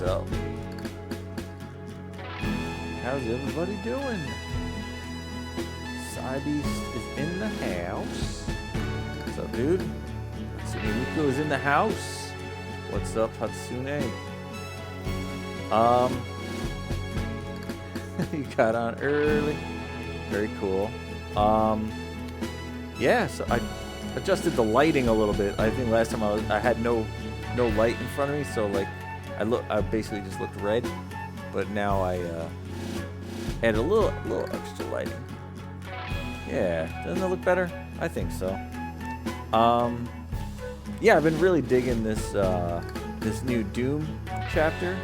up? How's everybody doing? Cybeast is in the house. What's up, dude? Hatsune is in the house. What's up, Hatsune? You got on early. Very cool. Yeah, so I adjusted the lighting a little bit. I think last time I had no light in front of me, so like I basically just looked red. But now I add a little extra lighting. Yeah, doesn't it look better? I think so. Yeah, I've been really digging this this new Doom chapter,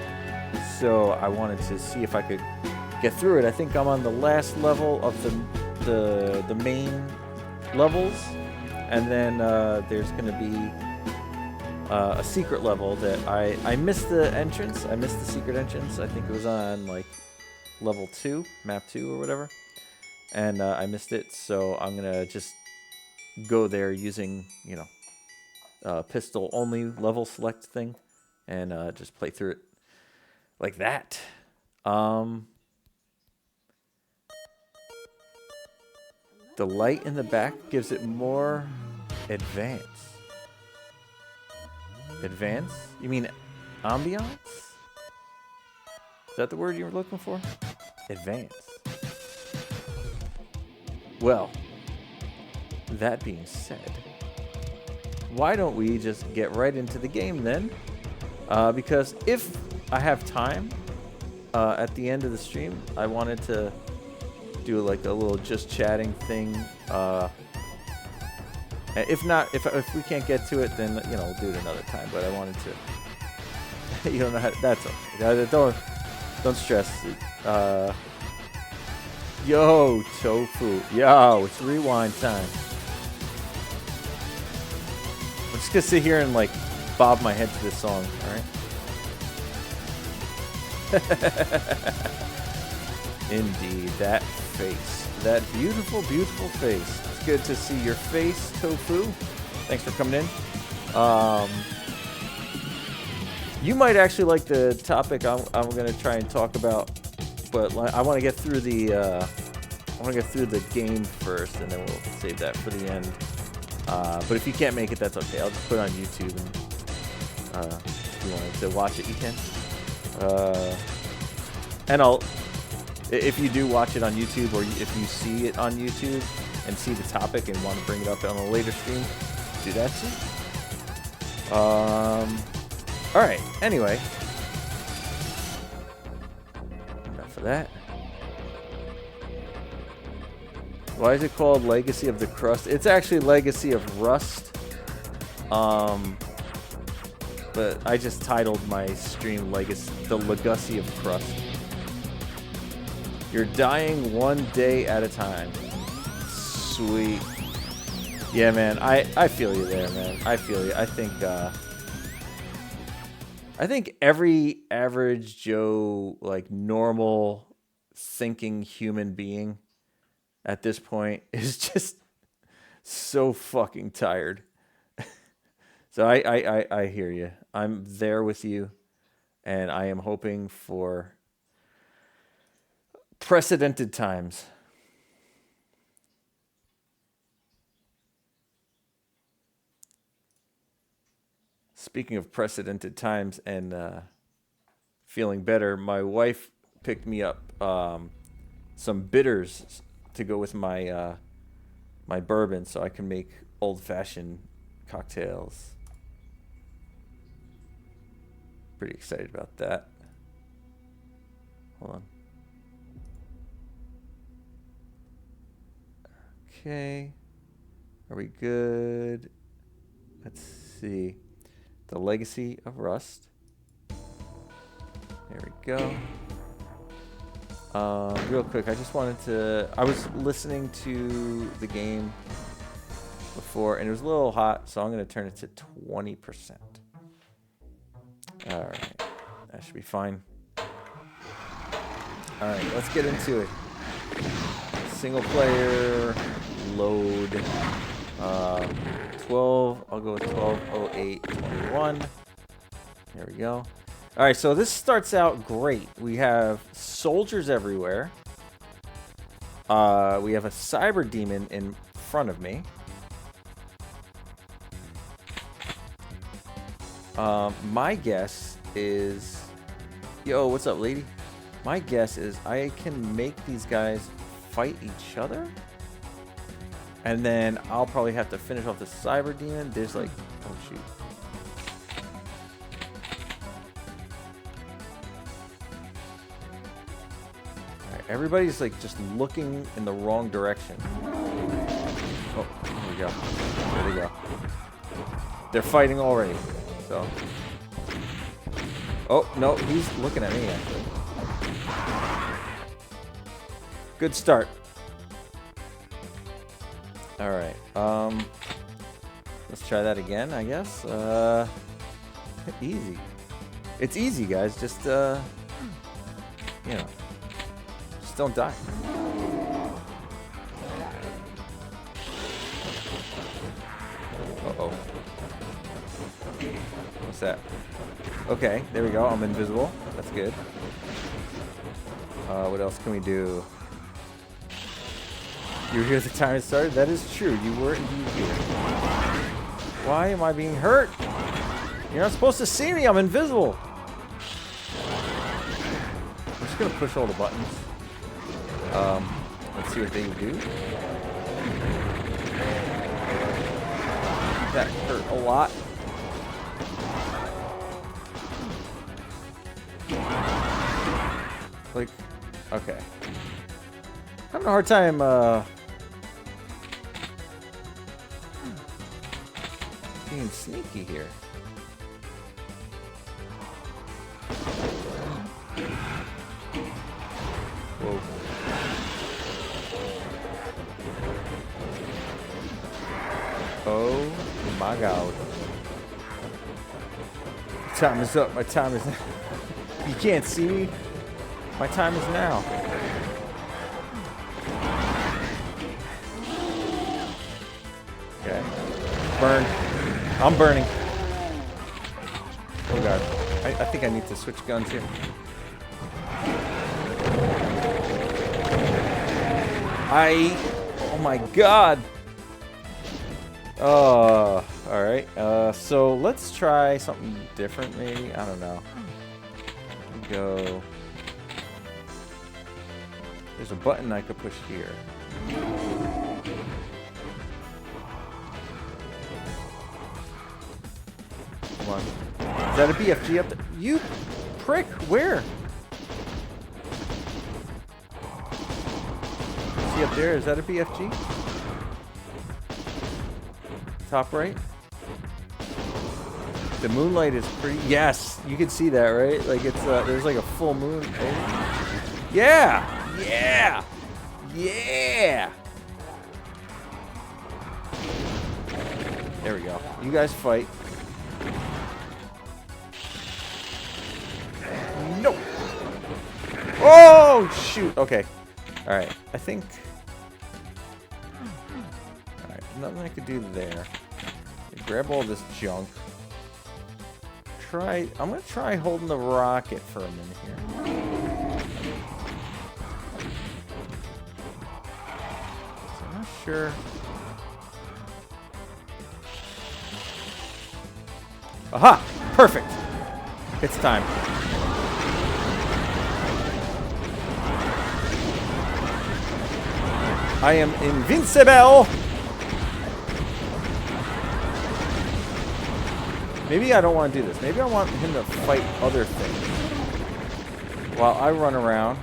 so I wanted to see if I could get through it. I think I'm on the last level of the main levels, and then there's gonna be a secret level that I missed the entrance. I missed the secret entrance. I think it was on like level 2, map 2 or whatever, and I missed it. So I'm gonna just go there using pistol only level select thing, and just play through it like that. The light in the back gives it more advance. Advance? You mean ambiance? Is that the word you were looking for? Advance. Well, that being said, why don't we just get right into the game then? Because if I have time at the end of the stream, I wanted to do like a little just chatting thing. If not, if we can't get to it, then we'll do it another time. But I wanted to. You don't know how. That's okay. Don't stress. Yo, Tofu. Yo, it's rewind time. I'm just gonna sit here and like bob my head to this song. All right. Indeed, that face. That beautiful, beautiful face. It's good to see your face, Tofu. Thanks for coming in. You might actually like the topic I'm going to try and talk about, but I want to get through the game first, and then we'll save that for the end. But if you can't make it, that's okay. I'll just put it on YouTube, and if you wanted to watch it, you can. And if you do watch it on YouTube, or if you see it on YouTube and see the topic and want to bring it up on a later stream, do that too. Alright, anyway. Enough of that. Why is it called Legacy of the Crust? It's actually Legacy of Rust. But I just titled my stream The Legacy of Crust. You're dying one day at a time. Sweet. Yeah, man. I feel you there, man. I feel you. I think every average Joe, like normal thinking human being at this point is just so fucking tired. So I hear you. I'm there with you, and I am hoping for precedented times. Speaking of precedented times and feeling better, my wife picked me up some bitters to go with my my bourbon, so I can make old-fashioned cocktails. Pretty excited about that. Hold on. Okay. Are we good? Let's see. The Legacy of Rust. There we go. Real quick, I just wanted to... I was listening to the game before, and it was a little hot, so I'm going to turn it to 20%. Alright. That should be fine. Alright, let's get into it. Single player, load, 12, I'll go with 12:08:21. There we go. All right, so this starts out great. We have soldiers everywhere. We have a cyber demon in front of me. My guess is... Yo, what's up, lady? My guess is I can make these guys fight each other. And then I'll probably have to finish off the cyber demon. There's like... Oh, shoot. Everybody's like just looking in the wrong direction. Oh, there we go. There we go. They're fighting already. So. Oh, no, he's looking at me actually. Good start. Alright. Let's try that again, I guess. Easy. It's easy, guys. Just you know. Don't die. Uh-oh. What's that? Okay, there we go. I'm invisible. That's good. What else can we do? You were here at the time it started? That is true. You were indeed here. Why am I being hurt? You're not supposed to see me. I'm invisible. I'm just going to push all the buttons. Let's see what they do. That hurt a lot. Like, okay. Having a hard time, being sneaky here. Whoa. Oh my God. Time is up. My time is... You can't see me. My time is now. Okay. Burn. I'm burning. Oh God. I think I need to switch guns here. Oh my God. Alright. So let's try something different maybe. I don't know. Go. There's a button I could push here. Come on. Is that a BFG up there? You prick! Where? See up there? Is that a BFG? Top right? The moonlight is pretty... Yes! You can see that, right? Like it's, there's like a full moon. Yeah! Yeah! Yeah! There we go. You guys fight. No! Oh, shoot! Okay. Alright. I think... Alright. Nothing I could do there. Grab all this junk. I'm gonna try holding the rocket for a minute here. I'm not sure. Aha! Perfect! It's time. I am invincible! Maybe I don't want to do this. Maybe I want him to fight other things. While I run around.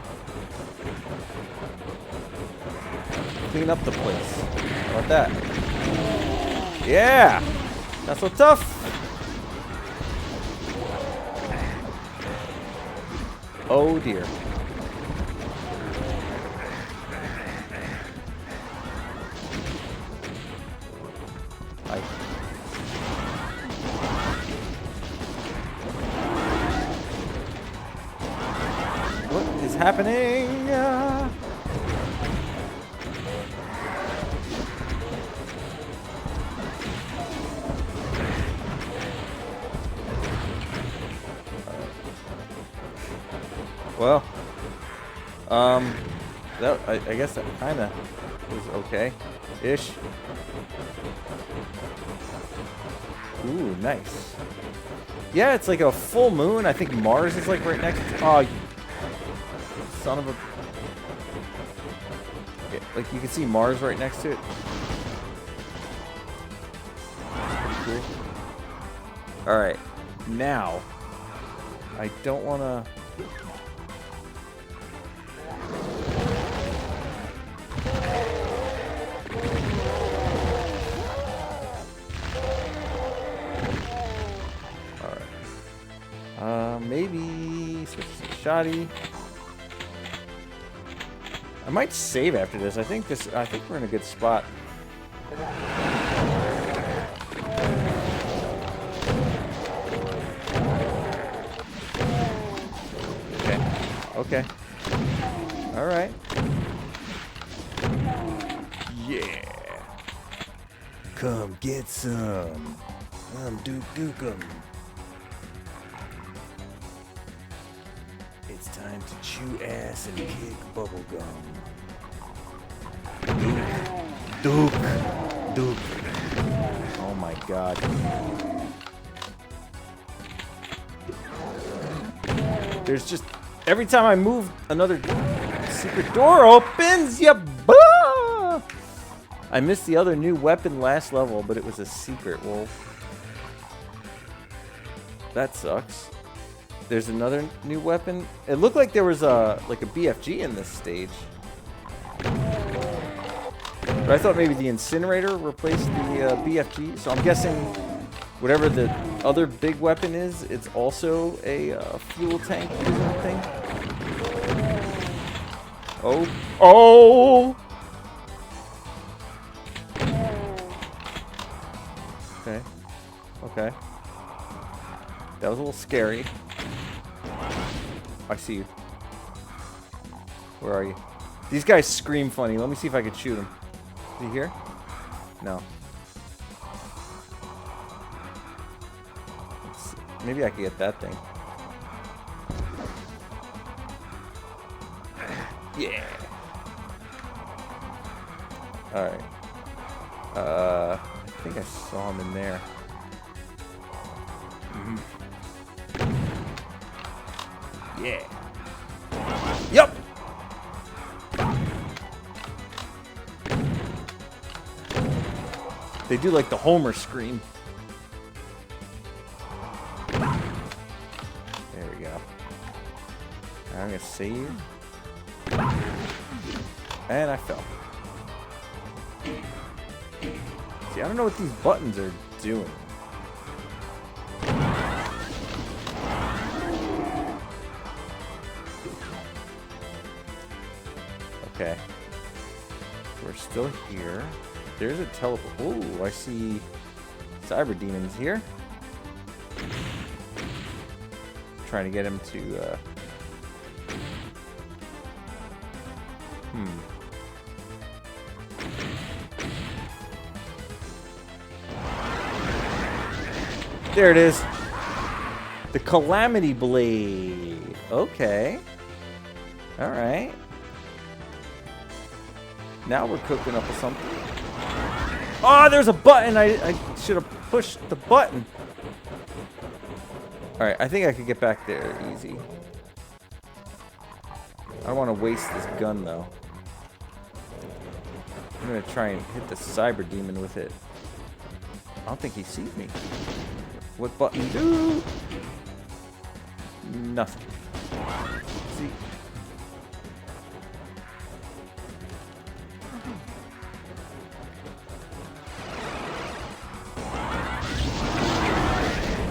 Clean up the place. How about that? Yeah! Not so tough! Oh dear. What is happening? Well, I guess that kind of was okay-ish. Ooh, nice. Yeah, it's like a full moon. I think Mars is like right next to... Oh, son of a... Okay, like you can see Mars right next to it. That's pretty cool. Alright, now... I don't want to... Maybe switch to shoddy. I might save after this. I think we're in a good spot. Okay. All right. Yeah. Come get some. Duke 'em. It's time to chew ass and kick bubblegum. Duke. Oh my god. There's just... Every time I move, another secret door opens. Yeah, bah! I missed the other new weapon last level, but it was a secret. Well, that sucks. There's another new weapon. It looked like there was like a BFG in this stage. But I thought maybe the incinerator replaced the BFG. So I'm guessing whatever the other big weapon is, it's also a fuel tank using thing. Oh! Okay. That was a little scary. I see you. Where are you? These guys scream funny. Let me see if I can shoot them. Is he here? No. Maybe I could get that thing. Yeah. Alright. I think I saw him in there. Yeah. Yup. They do like the Homer scream. There we go. I'm gonna save. And I fell. See, I don't know what these buttons are doing. Okay. We're still here. There's a teleport. Ooh, I see cyber demons here. Trying to get him to There it is. The Calamity Blade. Okay. Alright. Now we're cooking up with something. Oh, there's a button. I should have pushed the button. Alright, I think I could get back there easy. I don't want to waste this gun, though. I'm going to try and hit the cyber demon with it. I don't think he sees me. What button do? Nothing. See?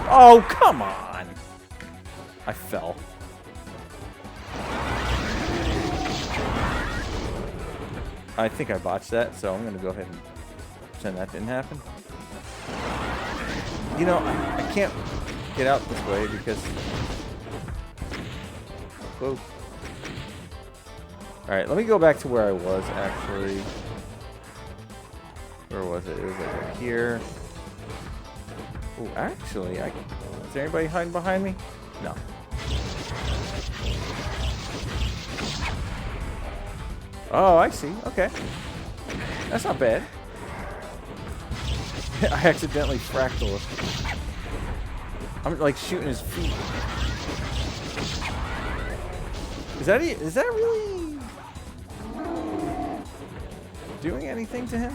Oh, come on! I fell. I think I botched that, so I'm gonna go ahead and pretend that didn't happen. You know, I can't get out this way because... Whoa. Alright, let me go back to where I was, actually. Where was it? It was like right here. Oh, actually, is there anybody hiding behind me? No. Oh, I see. Okay. That's not bad. I accidentally fractal. I'm like shooting his feet. Is that really doing anything to him?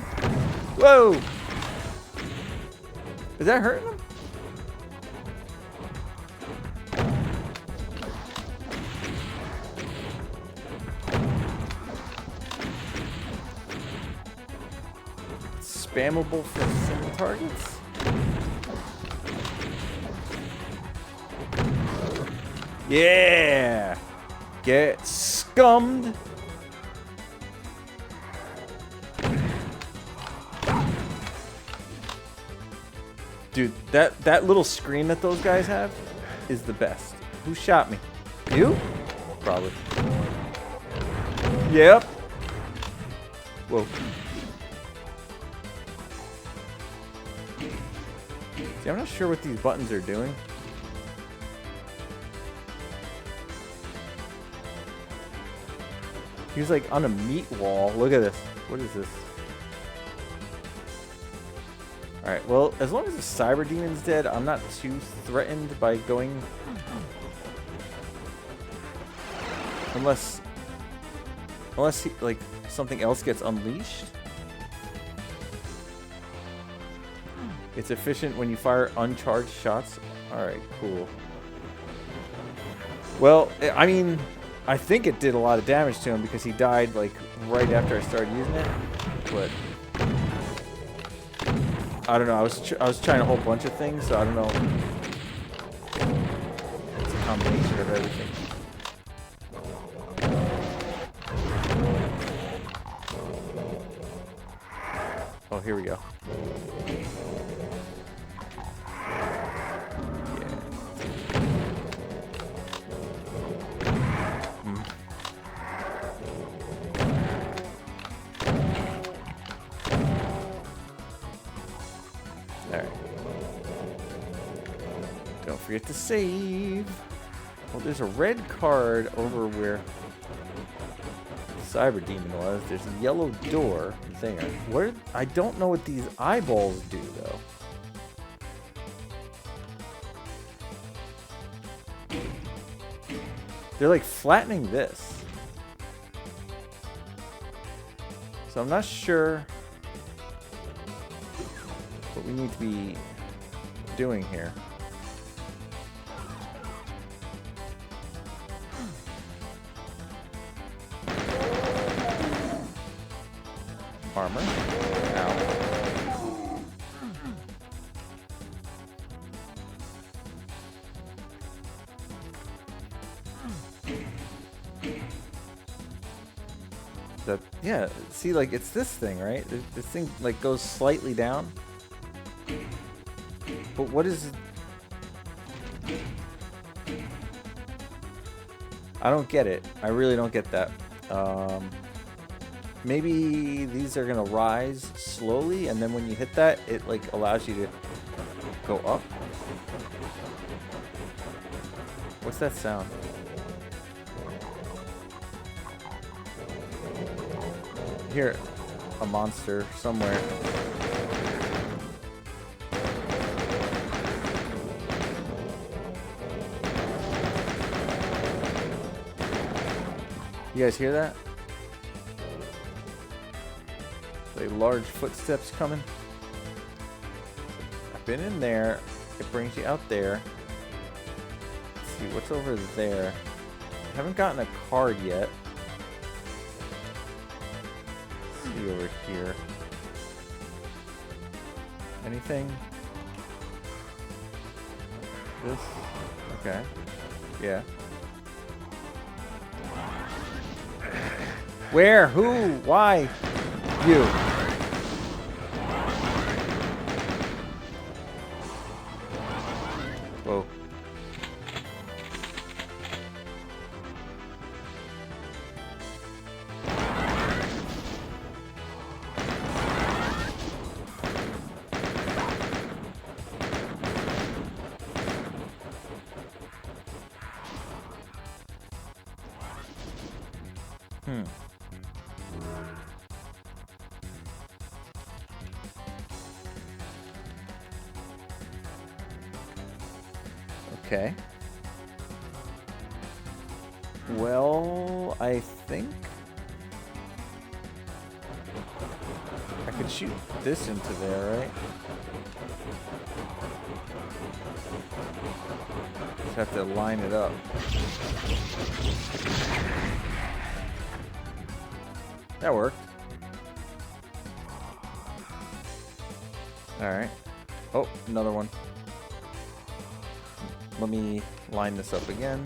Whoa! Is that hurting him? Spammable for single targets? Yeah! Get scummed! Dude, that little screen that those guys have is the best. Who shot me? You? Probably. Yep. Whoa. See, I'm not sure what these buttons are doing. He's like on a meat wall. Look at this. What is this? Alright, well, as long as the cyber demon's dead, I'm not too threatened by going... Unless he, like, something else gets unleashed. It's efficient when you fire uncharged shots. Alright, cool. Well, I mean, I think it did a lot of damage to him because he died, like, right after I started using it. But... I don't know. I was trying a whole bunch of things, so I don't know. It's a combination of everything. Oh, here we go. Forget to save. Well, there's a red card over where the cyber demon was. There's a yellow door there. Where? I don't know what these eyeballs do though. They're like flattening this. So I'm not sure what we need to be doing here. Armor. Ow. That, yeah, see, like, it's this thing, right? This thing, like, goes slightly down. But what is it? I don't get it. I really don't get that. Maybe these are gonna rise slowly, and then when you hit that, it like allows you to go up. What's that sound? I hear a monster somewhere. You guys hear that? Large footsteps coming. I've been in there. It brings you out there. Let's see what's over there. I haven't gotten a card yet. Let's see over here. Anything? This? Okay. Yeah. Where? Who? Why? You. Whoa. Okay. Well, I think I could shoot this into there, right? Just have to line it up. That worked. Alright. Oh, another one. Let me line this up again.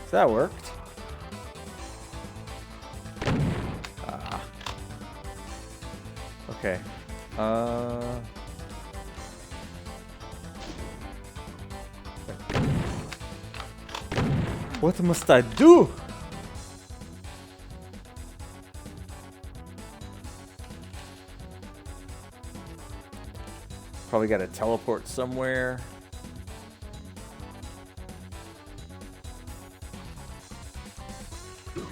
So that worked. Ah. Okay. What must I do? Probably got to teleport somewhere. Okay.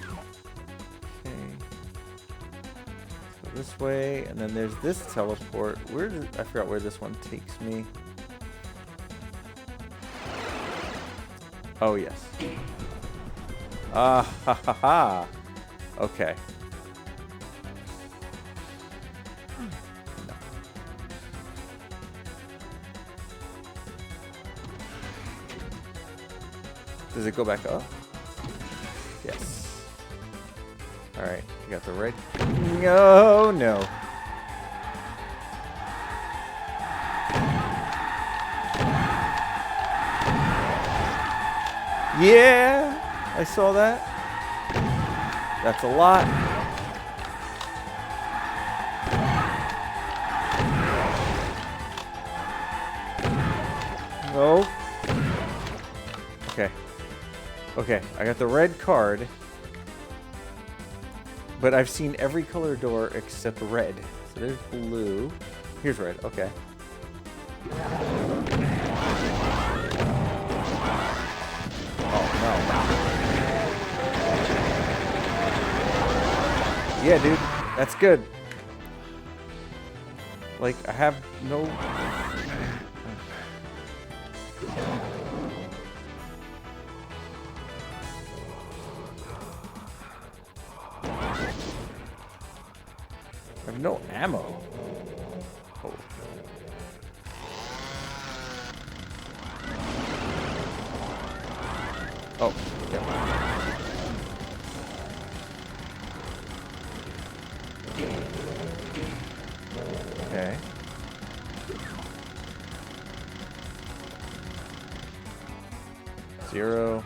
So this way, and then there's this teleport. Where does, I forgot where this one takes me. Oh, yes. Ah, ha, ha, ha. Okay. No. Does it go back up? Yes. Alright, you got the red. No, no. Yeah, I saw that. That's a lot. No. Okay. Okay, I got the red card. But I've seen every color door except red. So there's blue. Here's red. Okay. Yeah, dude, that's good. Like, I have no... I have no ammo. Oh. Oh, yeah. Okay. Zero.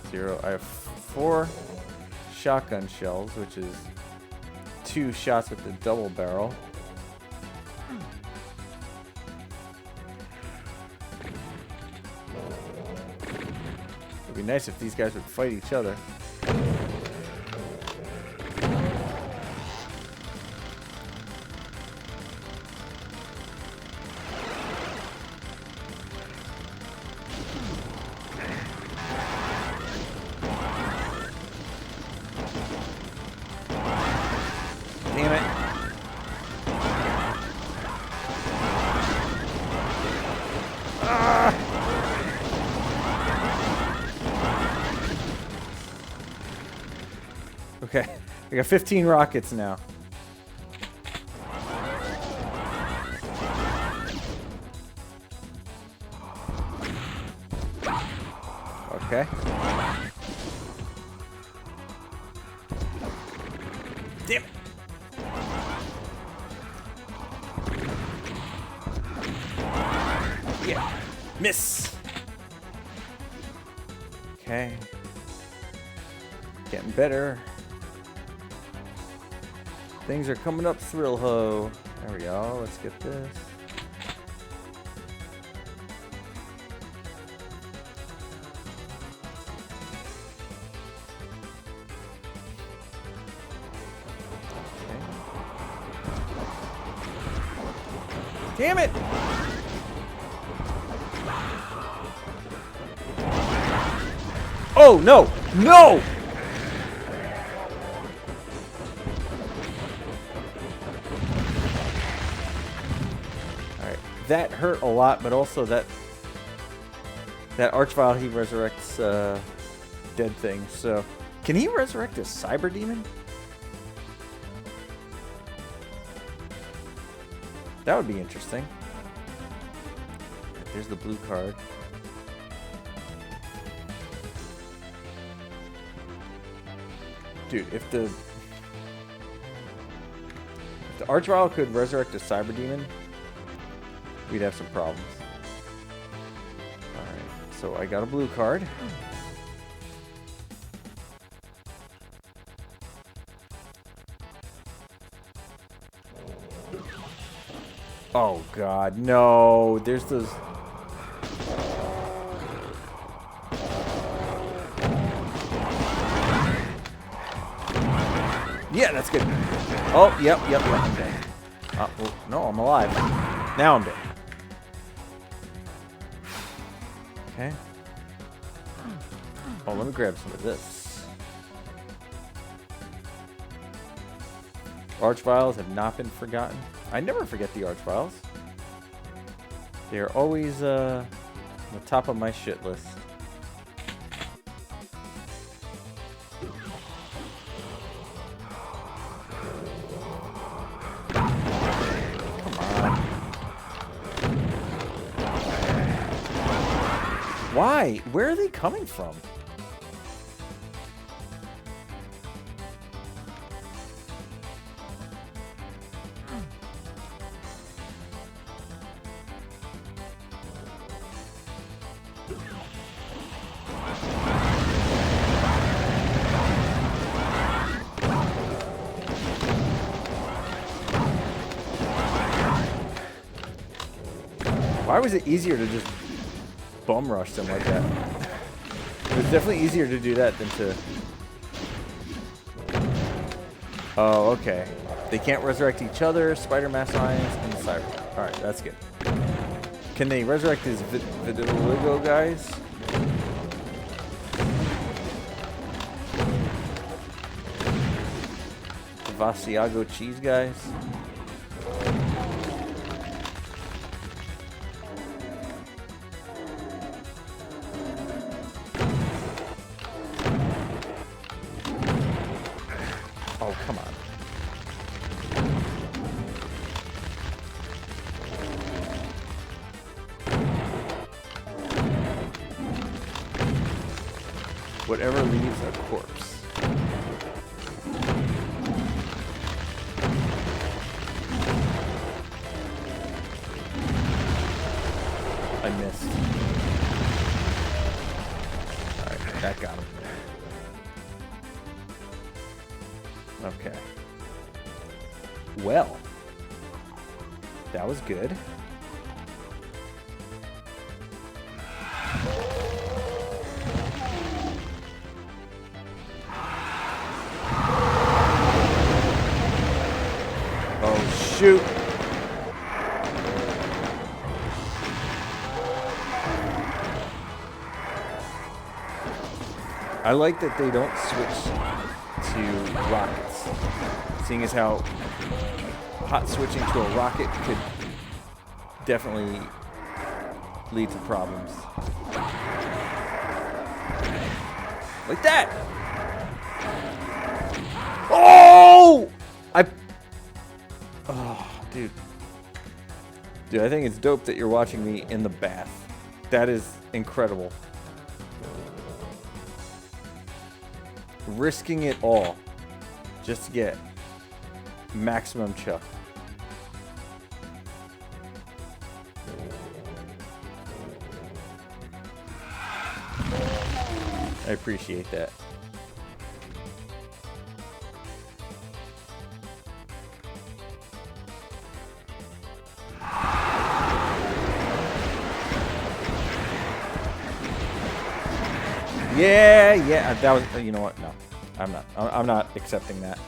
Zero. I have 4 shotgun shells, which is 2 shots with the double barrel. It'd be nice if these guys would fight each other. Damn it. Ah. Okay, we got 15 rockets now. Okay. Damn it. Yeah. Miss. Okay. Getting better. Things are coming up thrill ho. There we go. Let's get this. Damn it! Oh, no! No! Alright. That hurt a lot, but also that Archvile, he resurrects dead things. So, can he resurrect a cyber demon? That would be interesting. There's the blue card. Dude, if the Archvile could resurrect a cyber demon, we'd have some problems. Alright, so I got a blue card. Oh god, no. There's those... Yeah, that's good. Oh, yep, I'm dead. Well, no, I'm alive. Now I'm dead. Okay. Oh, let me grab some of this. Archviles have not been forgotten. I never forget the Archviles. They are always on the top of my shit list. Why? Where are they coming from? Why was it easier to just bum rush them like that? It was definitely easier to do that than to... Oh, okay. They can't resurrect each other, Spider Mass Lions, and Cyber. Alright, that's good. Can they resurrect these Vitiligo guys? The Vasiago cheese guys? Oh, come on. Whatever leaves a corpse. I missed. Alright, that got him. Okay. Well, that was good. Oh, shoot. I like that they don't switch to rockets, seeing as how hot switching to a rocket could definitely lead to problems. Like that! Oh! Oh, dude. Dude, I think it's dope that you're watching me in the bath. That is incredible. Risking it all just to get maximum chuck. I appreciate that. Yeah, that was, you know what? No, I'm not accepting that.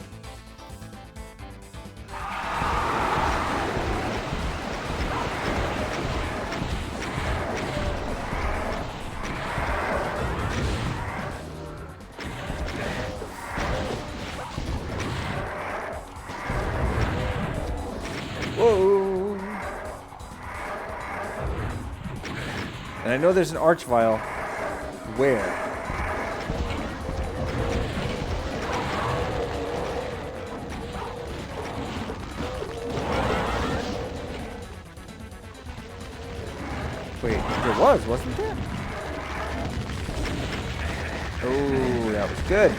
And I know there's an arch vial. Where? Wait, there wasn't there? Oh, that was good.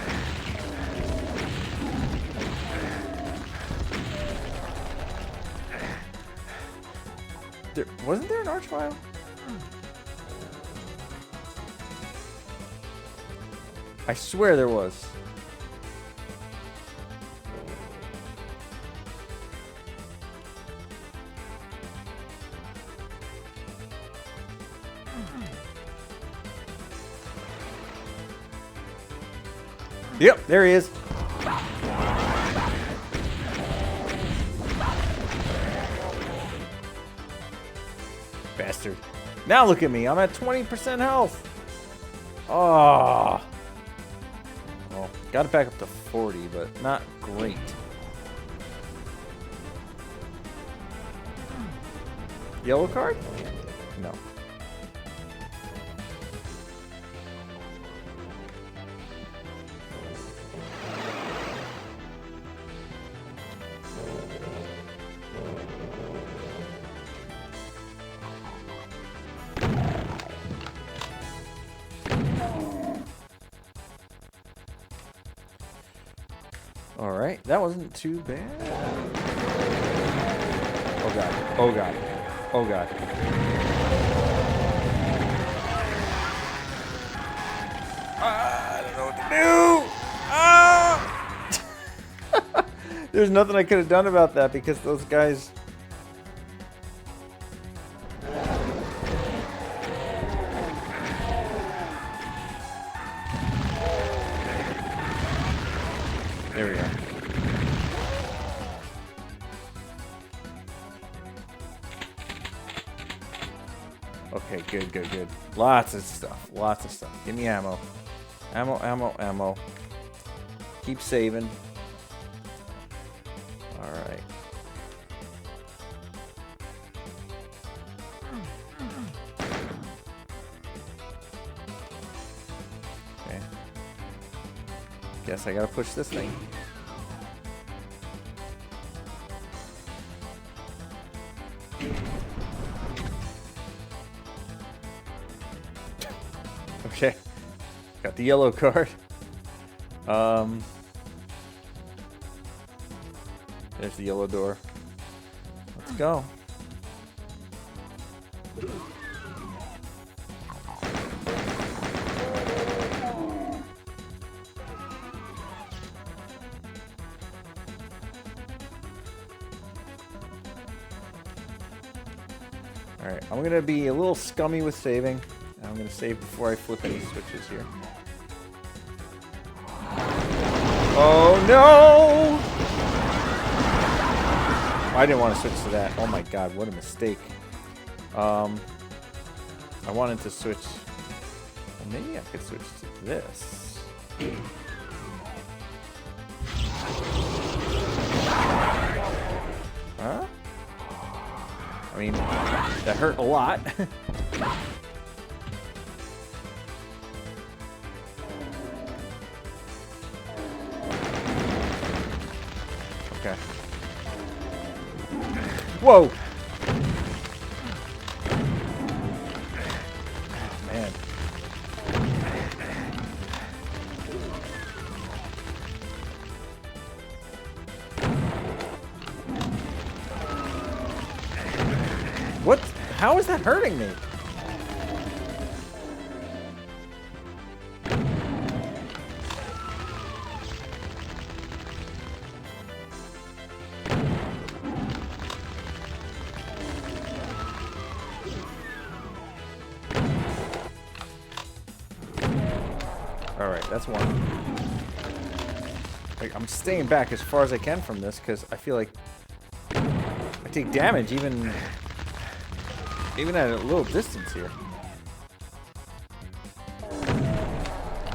Wasn't there an arch vial? I swear there was. Yep, there he is. Bastard. Now look at me. I'm at 20% health. Oh. Well, got it back up to 40, but not great. Yellow card? No. Alright, that wasn't too bad. Oh god, oh god, oh god. I don't know what to do! Ah! There's nothing I could have done about that because those guys... There we go. Okay, good, good, good. Lots of stuff. Lots of stuff. Give me ammo. Ammo, ammo, ammo. Keep saving. Alright. Okay. Guess I gotta push this thing. Okay. Got the yellow card. There's the yellow door. Let's go. Alright, I'm gonna be a little scummy with saving. I'm gonna save before I flip any switches here. Oh no! I didn't want to switch to that. Oh my god, what a mistake. I wanted to switch. Well, maybe I could switch to this. Huh? I mean, that hurt a lot. Okay. Whoa! Man. What? How is that hurting me? Alright, that's one. Like, I'm staying back as far as I can from this because I feel like I take damage even at a little distance here.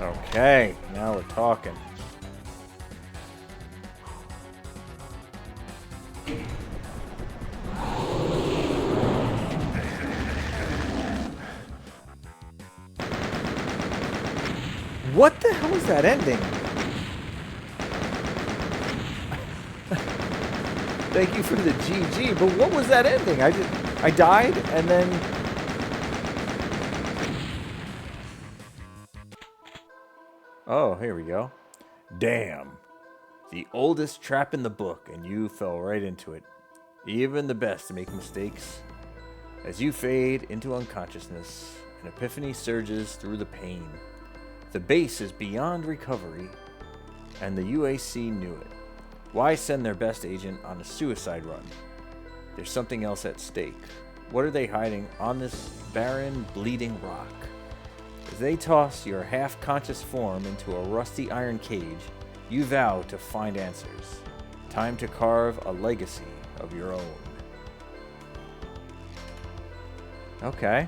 Okay, now we're talking. What the hell is that ending? Thank you for the GG, but what was that ending? I died and then... Oh, here we go. Damn. The oldest trap in the book, and you fell right into it. Even the best make mistakes. As you fade into unconsciousness, an epiphany surges through the pain. The base is beyond recovery, and the UAC knew it. Why send their best agent on a suicide run? There's something else at stake. What are they hiding on this barren, bleeding rock? As they toss your half-conscious form into a rusty iron cage, you vow to find answers. Time to carve a legacy of your own. Okay.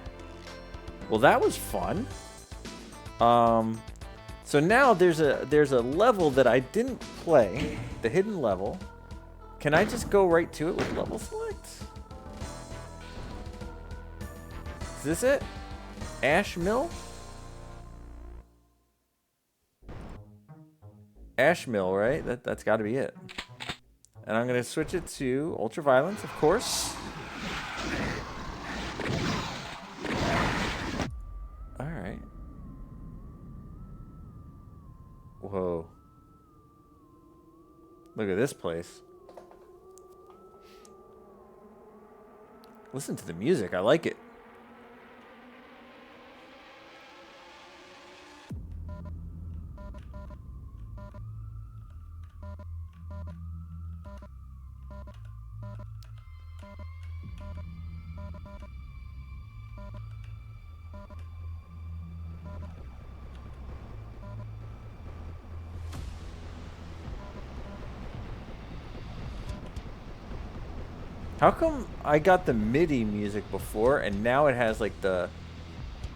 Well, that was fun. So now there's a level that I didn't play, the hidden level. Can I just go right to it with level select? Is this it? Ash Mill? Ash Mill, right? That's got to be it. And I'm going to switch it to Ultraviolence, of course. Alright. Whoa. Look at this place. Listen to the music. I like it. How come I got the MIDI music before and now it has like the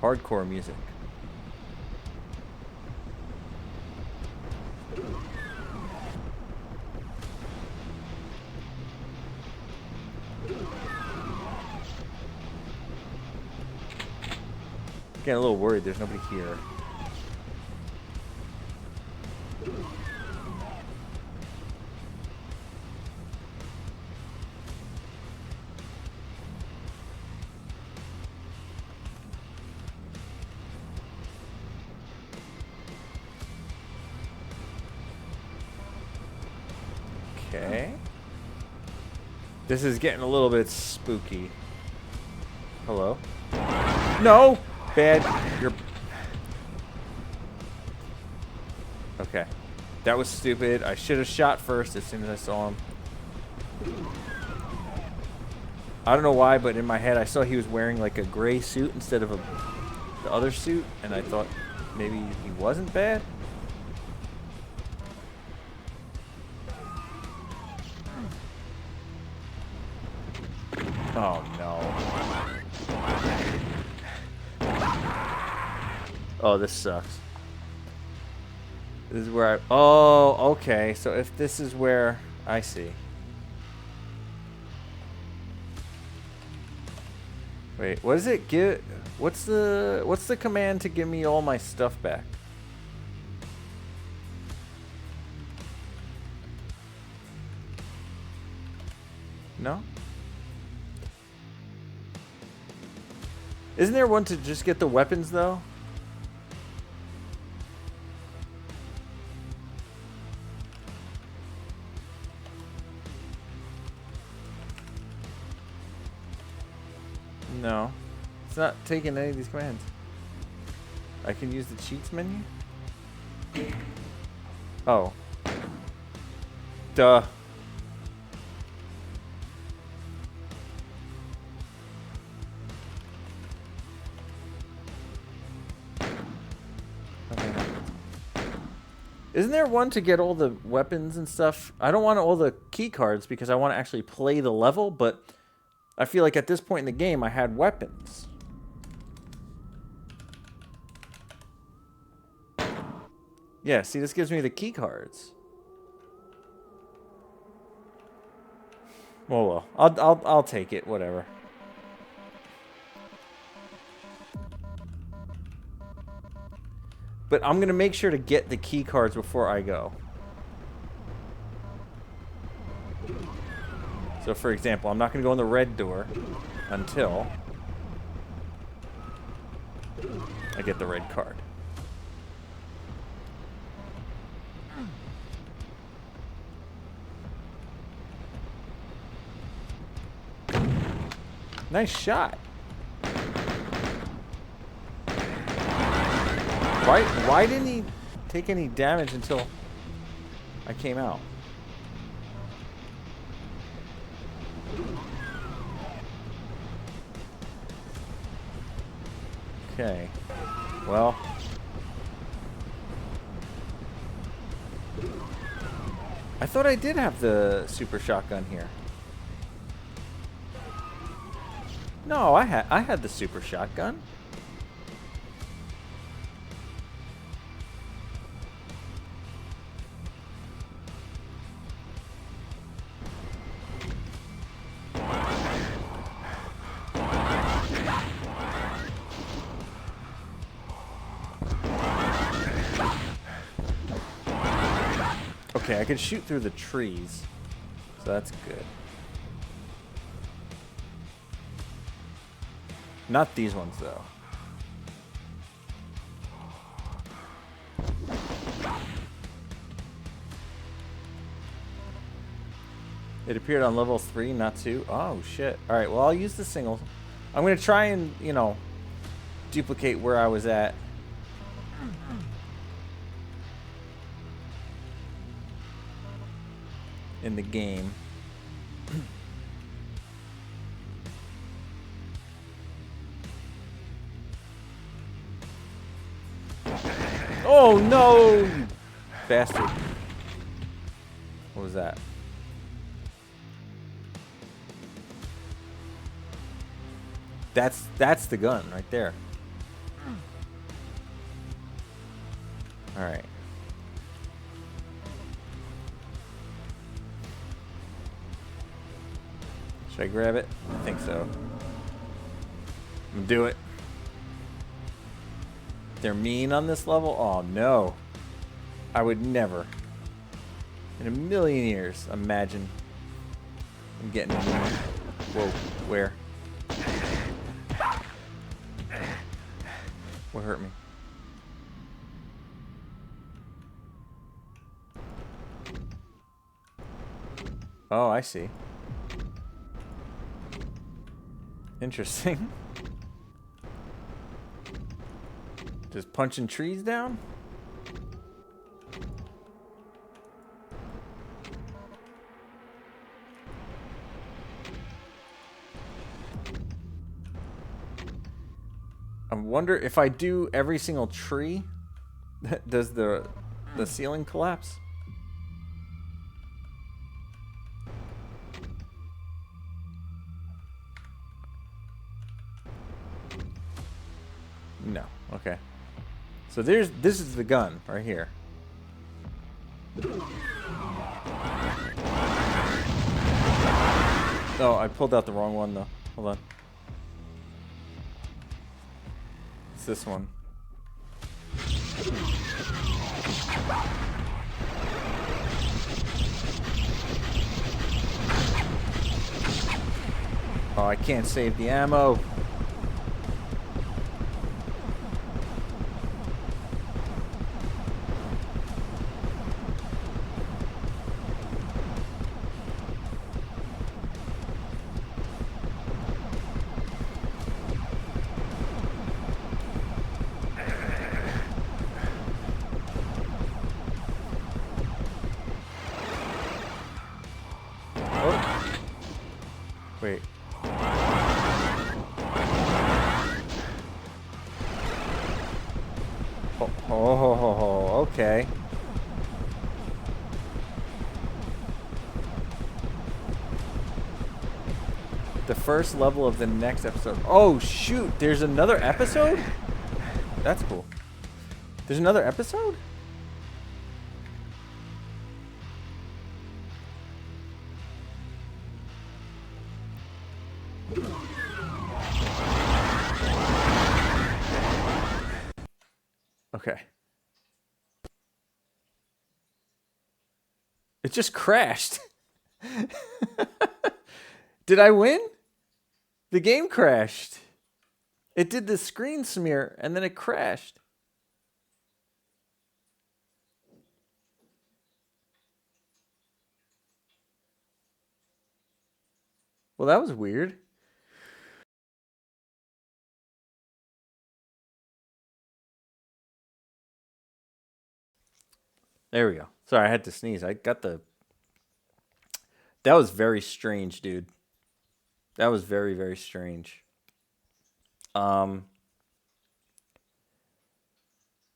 hardcore music? Getting a little worried there's nobody here. Okay. This is getting a little bit spooky. Hello? No! Bad. You're... Okay. That was stupid. I should have shot first as soon as I saw him. I don't know why, but in my head I saw he was wearing like a gray suit instead of the other suit, and I thought maybe he wasn't bad. Oh no. Oh, this sucks. This is where I... Oh, okay. So if this is where... I see. Wait, what does it give... What's the command to give me all my stuff back? No? Isn't there one to just get the weapons, though? No. It's not taking any of these commands. I can use the cheats menu? Oh. Duh. Isn't there one to get all the weapons and stuff? I don't want all the key cards because I want to actually play the level, but I feel like at this point in the game I had weapons. Yeah, see, this gives me the key cards. Well, I'll take it, whatever. But I'm going to make sure to get the key cards before I go. So, for example, I'm not going to go in the red door until I get the red card. Nice shot. Why didn't he take any damage until I came out? Okay. Well. I thought I did have the super shotgun here. No, I had the super shotgun. Okay, I can shoot through the trees, so that's good. Not these ones, though. It appeared on level 3, not 2. Oh, shit. Alright, well, I'll use the single. I'm going to try and, you know, duplicate where I was at. In the game. Oh no, you bastard. What was that? That's the gun right there. All right. Should I grab it? I think so. I'm gonna do it. They're mean on this level? Oh no. I would never in a million years imagine I'm getting mean. Whoa, where? What hurt me? Oh, I see. Interesting. Just punching trees down? I wonder if I do every single tree, does the ceiling collapse? No. Okay. So this is the gun right here. Oh, I pulled out the wrong one though. Hold on. It's this one. Oh, I can't save the ammo. Wait. Oh, okay. The first level of the next episode. Oh, shoot. There's another episode? That's cool. There's another episode? Okay. It just crashed. Did I win? The game crashed. It did the screen smear, and then it crashed. Well, that was weird. There we go. Sorry, I had to sneeze. I got the... That was very strange, dude. That was very, very strange.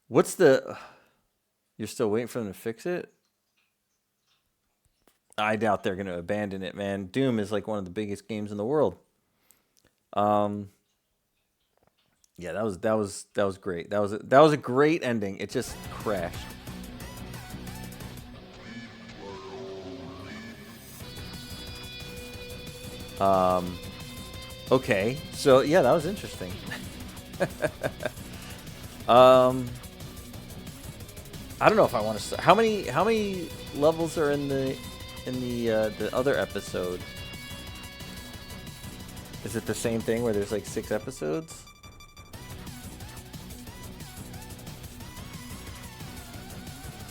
What's the... You're still waiting for them to fix it? I doubt they're going to abandon it, man. Doom is like one of the biggest games in the world. Yeah, that was great. That was a great ending. It just crashed. Okay. So, yeah, that was interesting. I don't know if I want to start. How many levels are in the other episode? Is it the same thing where there's like 6 episodes?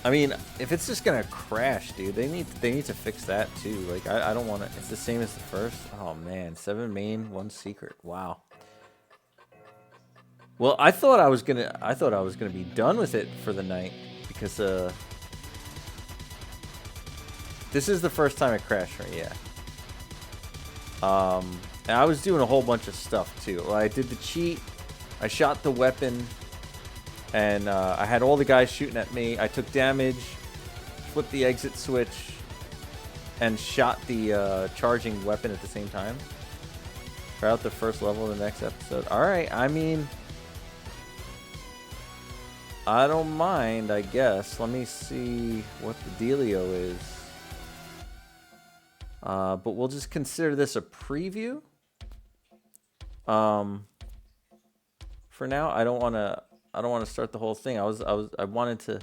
I mean, if it's just gonna crash, dude, they need to fix that too. Like, I don't want to. It's the same as the first. Oh man, 7 main, 1 secret. Wow. Well, I thought I was gonna be done with it for the night because this is the first time it crashed, right? Yeah. And I was doing a whole bunch of stuff too. Well, I did the cheat. I shot the weapon. And I had all the guys shooting at me. I took damage, flipped the exit switch, and shot the charging weapon at the same time. Try out the first level of the next episode. Alright, I mean... I don't mind, I guess. Let me see what the dealio is. But we'll just consider this a preview. For now, I don't want to start the whole thing. I wanted to...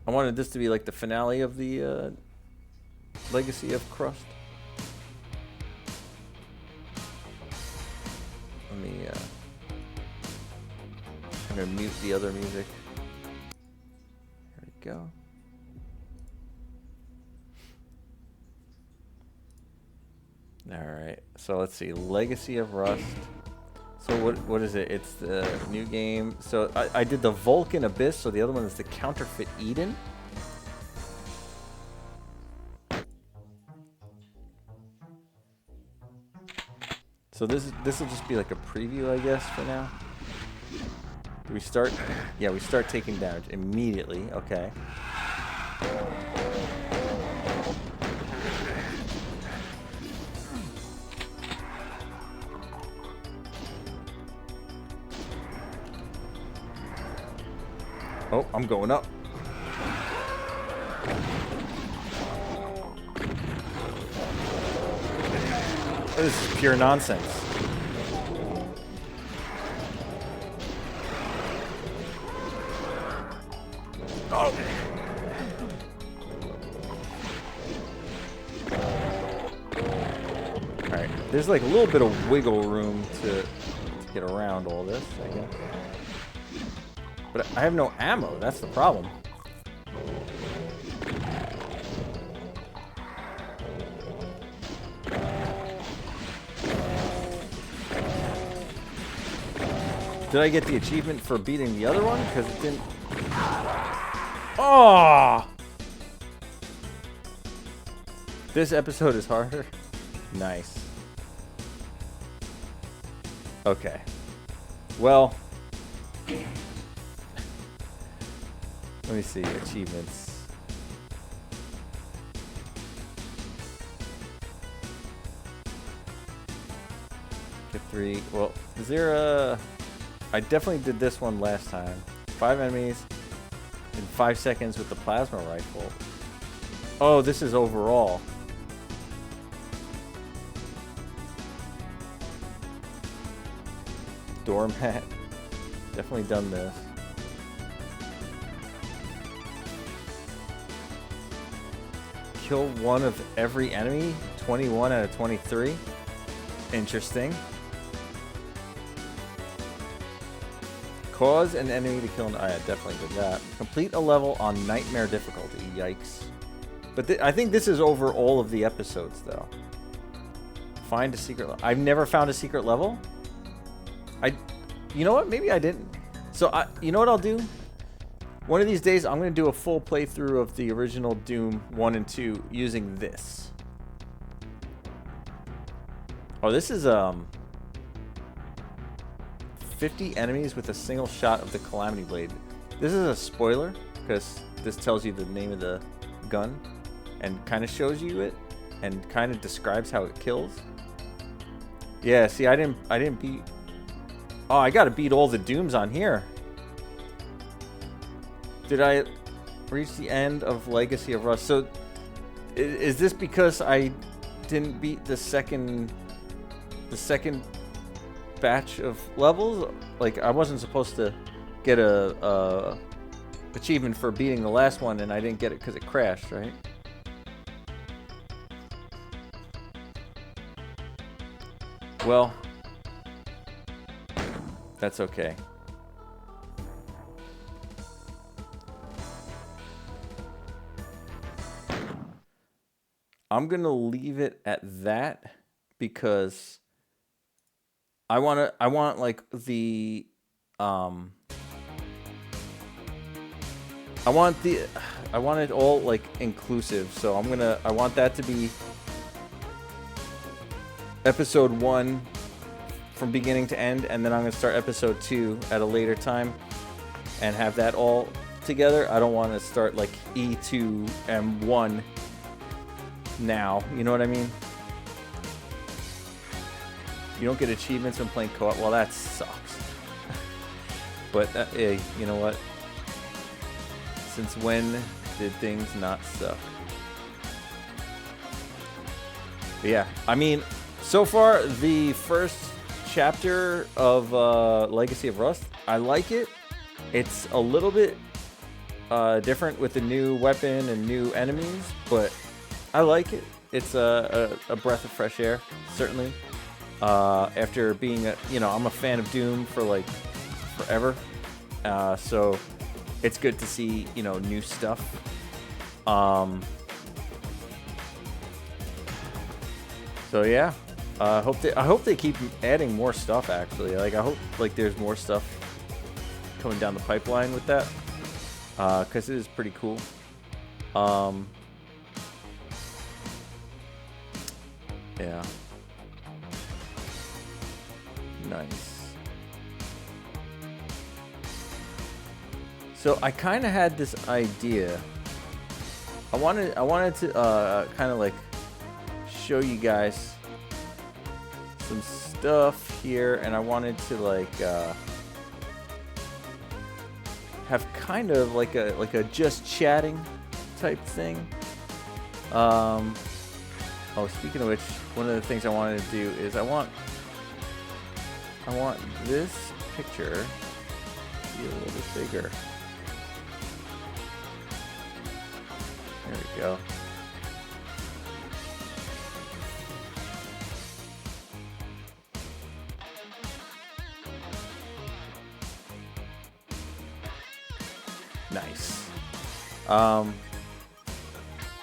I wanted this to be like the finale of the Legacy of Crust. Let me... I'm going to mute the other music. There we go. Alright, so let's see. Legacy of Rust. So what is it? It's the new game. So I did the Vulcan Abyss, so the other one is the Counterfeit Eden. So this will just be like a preview, I guess, for now. Do we start? Yeah, we start taking damage immediately. Okay. Oh, I'm going up. This is pure nonsense. Oh. Alright, there's like a little bit of wiggle room to get around all this, I guess. But I have no ammo, that's the problem. Did I get the achievement for beating the other one? Because it didn't... Oh! This episode is harder? Nice. Okay. Well... Let me see, achievements. Get 3. Well, is there a... I definitely did this one last time. 5 enemies in 5 seconds with the plasma rifle. Oh, this is overall. Doormat. Definitely done this. kill one of every enemy. 21 out of 23. Interesting. Cause an enemy to kill an... I definitely did that. Complete a level on nightmare difficulty. Yikes. But I think this is over all of the episodes, though. Find a secret level. I've never found a secret level. You know what? Maybe I didn't. So, you know what I'll do? One of these days, I'm going to do a full playthrough of the original Doom 1 and 2 using this. Oh, this is, 50 enemies with a single shot of the Calamity Blade. This is a spoiler, because this tells you the name of the gun, and kind of shows you it, and kind of describes how it kills. Yeah, see, I didn't beat... Oh, I gotta beat all the Dooms on here. Did I reach the end of Legacy of Rust? So, is this because I didn't beat the second batch of levels? Like, I wasn't supposed to get a achievement for beating the last one, and I didn't get it because it crashed, right? Well, that's okay. I'm gonna leave it at that because I want like the I want it all like inclusive. So I want that to be episode 1 from beginning to end, and then I'm gonna start episode 2 at a later time and have that all together. I don't want to start like E2 M1 now, you know what I mean? You don't get achievements when playing co-op. Well, that sucks. But hey, you know what? Since when did things not suck? But yeah, I mean, so far the first chapter of Legacy of Rust, I like it. It's a little bit different with the new weapon and new enemies, but I like it. It's a breath of fresh air, certainly. After being I'm a fan of Doom for like forever, so it's good to see new stuff. So yeah, I hope they keep adding more stuff. Actually, like I hope like there's more stuff coming down the pipeline with that, because it is pretty cool. Yeah. Nice. So I kind of had this idea. I wanted to kind of like show you guys some stuff here, and I wanted to like have kind of like a just chatting type thing. Oh, speaking of which, one of the things I wanted to do is I want this picture to be a little bit bigger. There we go. Nice.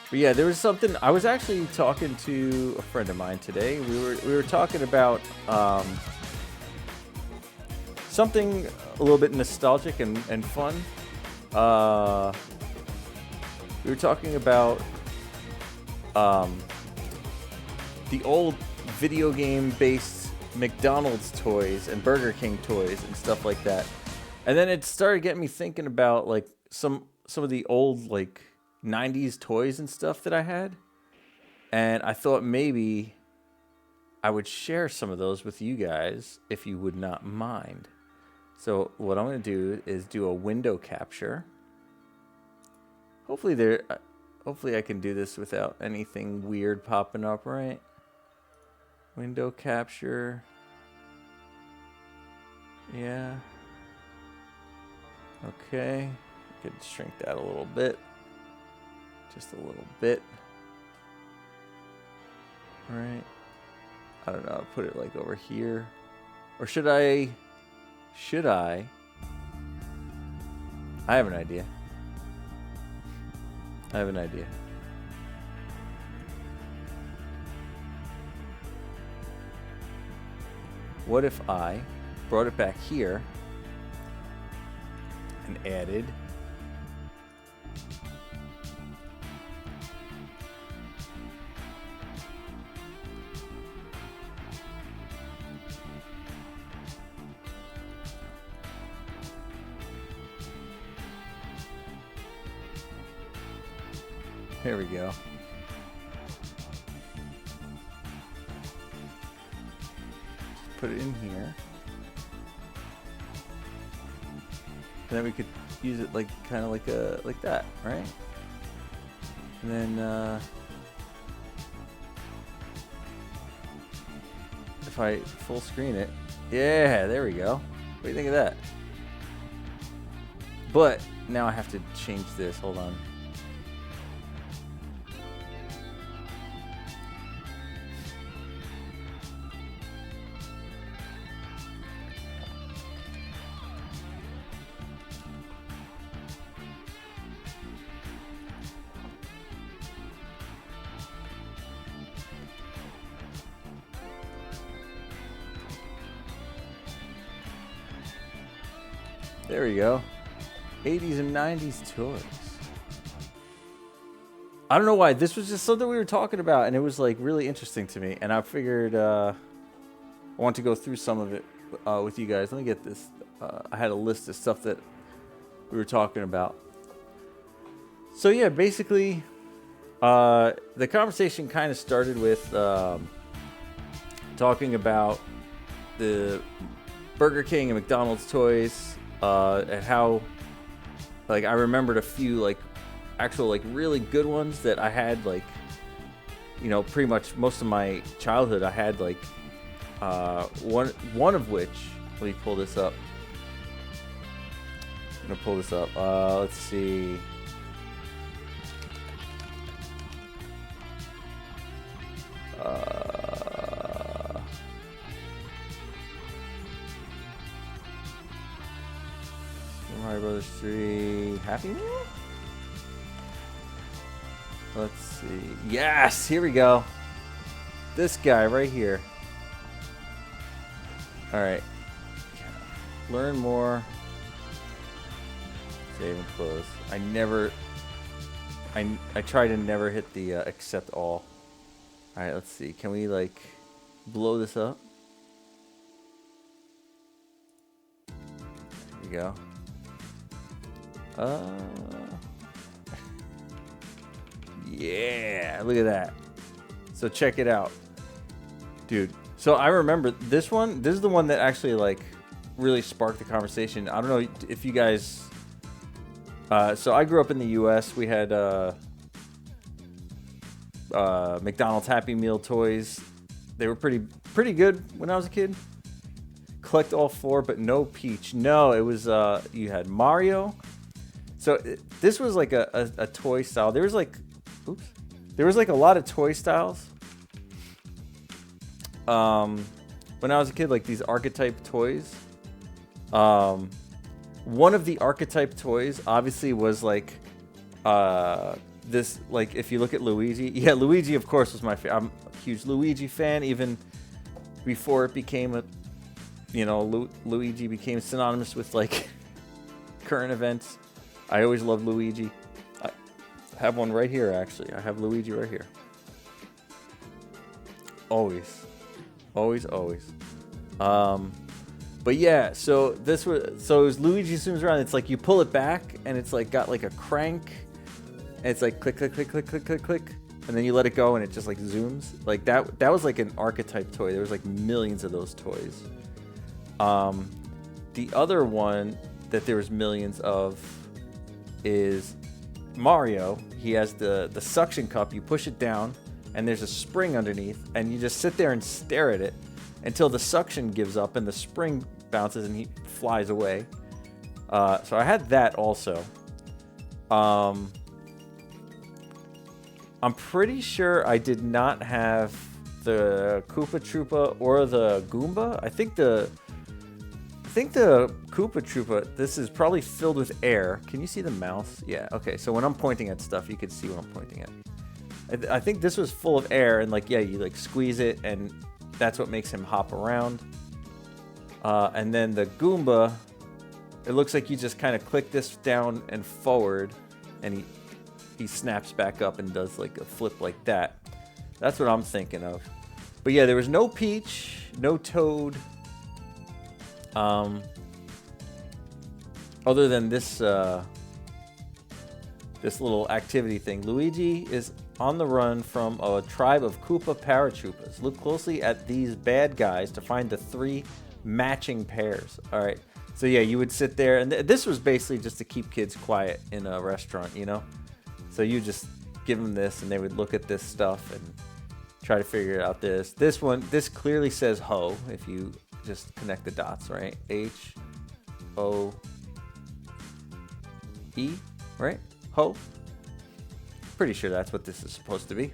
But yeah, there was something. I was actually talking to a friend of mine today. We were talking about something a little bit nostalgic and fun. We were talking about the old video game based McDonald's toys and Burger King toys and stuff like that. And then it started getting me thinking about like some of the old like 90s toys and stuff that I had. And I thought maybe I would share some of those with you guys if you would not mind. So what I'm going to do is do a window capture. Hopefully I can do this without anything weird popping up, right? Window capture. Yeah. Okay. I could shrink that a little bit. Just a little bit. Right. I don't know. Put it like over here. Or should I... I have an idea. What if I brought it back here and added there we go. Put it in here. And then we could use it like kind of like that, right? And then if I full screen it, yeah, there we go. What do you think of that? But now I have to change this. Hold on. There we go. 80s and 90s toys. I don't know why. This was just something we were talking about, and it was like really interesting to me. And I figured I want to go through some of it with you guys. Let me get this. I had a list of stuff that we were talking about. So yeah, basically, the conversation kind of started with talking about the Burger King and McDonald's toys. And how, like, I remembered a few, like, actual, like, really good ones that I had, like, you know, pretty much most of my childhood. I had, like, one of which, let me pull this up. I'm gonna pull this up. Let's see. Mario Brothers 3 Happy Meal? Let's see. Yes! Here we go. This guy right here. Alright. Learn more. Save and close. I try to never hit the accept all. Alright, let's see. Can we, like, blow this up? There we go. Yeah, look at that. So check it out, dude. So I remember this one. This is the one that actually like really sparked the conversation. I don't know if you guys. So I grew up in the U.S. We had McDonald's Happy Meal toys. They were pretty good when I was a kid. Collect all 4, but no Peach. No, it was you had Mario. So this was like a toy style. There was like, there was like a lot of toy styles. When I was a kid, like these archetype toys. One of the archetype toys obviously was like this. Like if you look at Luigi, yeah, Luigi of course was my favorite. I'm a huge Luigi fan, even before it became a, you know, Luigi became synonymous with like current events. I always loved Luigi. I have one right here, actually. I have Luigi right here. Always. Always, always. But yeah, so it was Luigi zooms around. It's like you pull it back, and it's like got like a crank. And it's like click, click, click, click, click, click, click. And then you let it go, and it just like zooms. Like that was like an archetype toy. There was like millions of those toys. The other one that there was millions of is Mario. He has the suction cup. You push it down, and there's a spring underneath, and you just sit there and stare at it until the suction gives up and the spring bounces and he flies away. So I had that also. I'm pretty sure I did not have the Koopa Troopa or the Goomba. I think the Koopa Troopa, this is probably filled with air. Can you see the mouth? Yeah, okay. So when I'm pointing at stuff, you can see what I'm pointing at. I think this was full of air, and like, yeah, you like squeeze it, and that's what makes him hop around. And then the Goomba, it looks like you just kind of click this down and forward, and he snaps back up and does like a flip like that. That's what I'm thinking of. But yeah, there was no Peach, no Toad. Other than this this little activity thing. Luigi is on the run from a tribe of Koopa paratroopas. Look closely at these bad guys to find the 3 matching pairs. All right. So yeah, you would sit there, and this was basically just to keep kids quiet in a restaurant, you know? So you just give them this, and they would look at this stuff and try to figure out this. This clearly says Ho, if you just connect the dots, right? H-O-E, right? Ho. Pretty sure that's what this is supposed to be.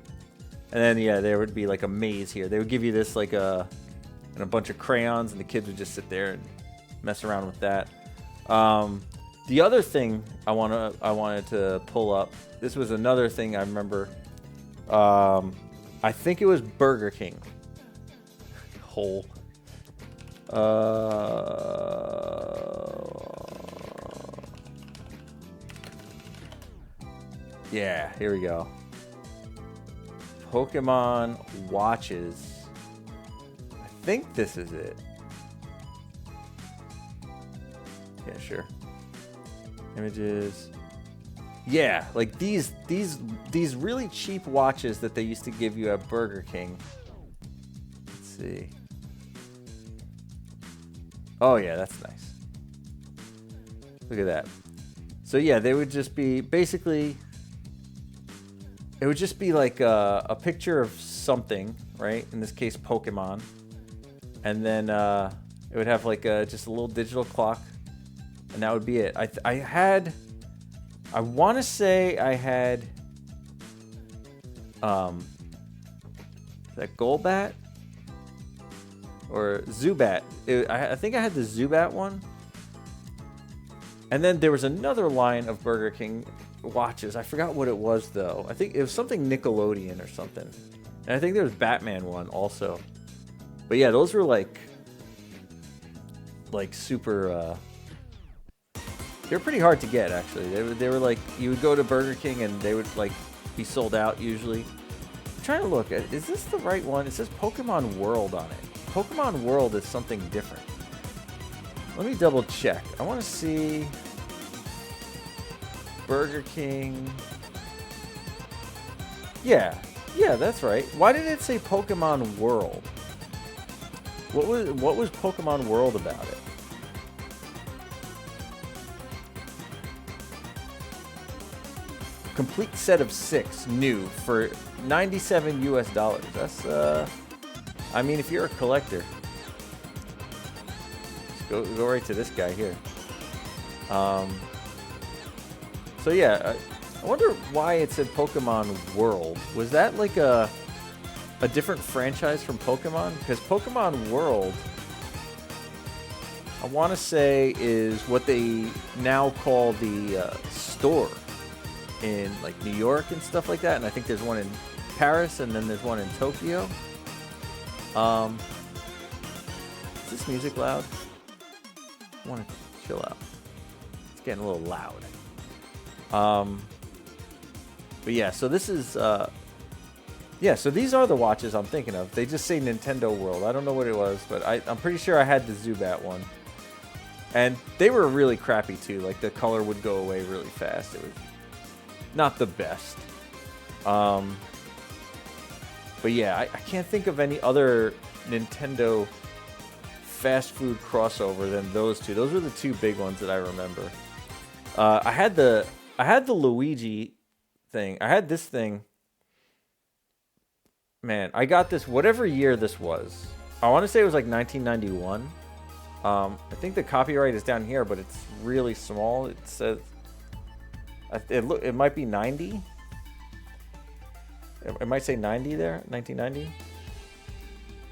And then, yeah, there would be like a maze here. They would give you this like and a bunch of crayons, and the kids would just sit there and mess around with that. The other thing I wanted to pull up. This was another thing I remember. I think it was Burger King. Hole. Yeah, here we go. Pokemon watches. I think this is it. Yeah, sure. Images. Yeah, like these really cheap watches that they used to give you at Burger King. Let's see. Oh yeah, that's nice. Look at that. So yeah, they would just be basically. It would just be like a picture of something, right? In this case, Pokemon, and then it would have like just a little digital clock, and that would be it. I want to say I had that Golbat or Zubat. I think I had the Zubat one, and then there was another line of Burger King watches. I forgot what it was though. I think it was something Nickelodeon or something. And I think there was Batman one also. But yeah, those were like super they were pretty hard to get actually. They were like, you would go to Burger King and they would like be sold out usually. I'm trying to look at, is this the right one? It says Pokemon World on it. Pokemon World is something different. Let me double check. I want to see Burger King. Yeah, that's right. Why did it say Pokemon World? What was Pokemon World about it? Complete set of 6 new for $97 US. That's I mean, if you're a collector, just go right to this guy here. So yeah, I wonder why it said Pokemon World. Was that like a different franchise from Pokemon? Because Pokemon World, I want to say, is what they now call the store in like New York and stuff like that. And I think there's one in Paris, and then there's one in Tokyo. Is this music loud? I want to chill out. It's getting a little loud. But yeah, so this is, yeah, so these are the watches I'm thinking of. They just say Nintendo World. I don't know what it was, but I'm pretty sure I had the Zubat one. And they were really crappy too. Like the color would go away really fast. It was not the best. But yeah, I can't think of any other Nintendo fast food crossover than those two. Those were the 2 big ones that I remember. I had the Luigi thing. I had this thing. Man, I got this whatever year this was. I want to say it was like 1991. I think the copyright is down here, but it's really small. It says it might be 90. It might say 90 there, 1990.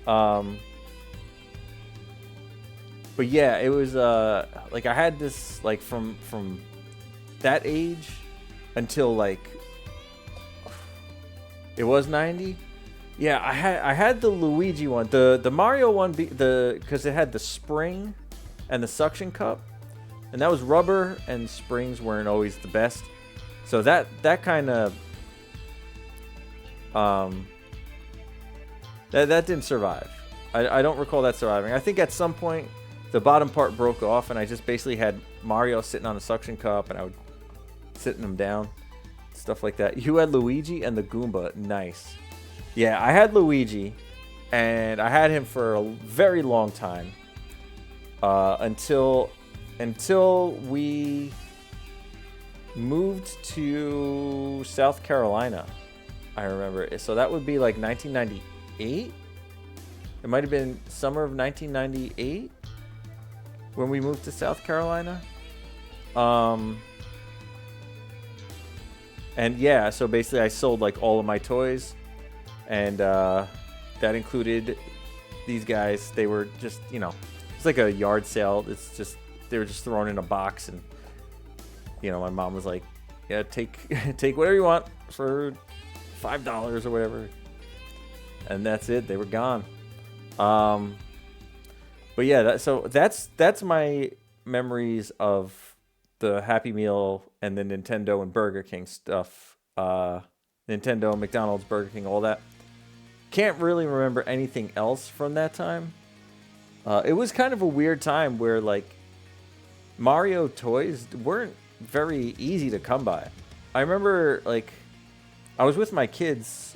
Um, but yeah, it was like I had this like from that age until like it was 90. Yeah, I had the Luigi one, the Mario one, because it had the spring and the suction cup, and that was rubber, and springs weren't always the best. So that kind of that didn't survive. I don't recall that surviving. I think at some point the bottom part broke off, and I just basically had Mario sitting on the suction cup, and I would sitting him down, stuff like that. You had Luigi and the Goomba. Nice. Yeah, I had Luigi, and I had him for a very long time, until we moved to South Carolina. I remember. So that would be like 1998. It might have been summer of 1998 when we moved to South Carolina. And yeah, so basically I sold like all of my toys, and that included these guys. They were just, it's like a yard sale. It's just, they were just thrown in a box, and my mom was like, yeah, take whatever you want for $5 or whatever. And that's it. They were gone. But yeah, that's my memories of the Happy Meal and the Nintendo and Burger King stuff. Nintendo, McDonald's, Burger King, all that. Can't really remember anything else from that time. It was kind of a weird time where like Mario toys weren't very easy to come by. I remember like I was with my kids,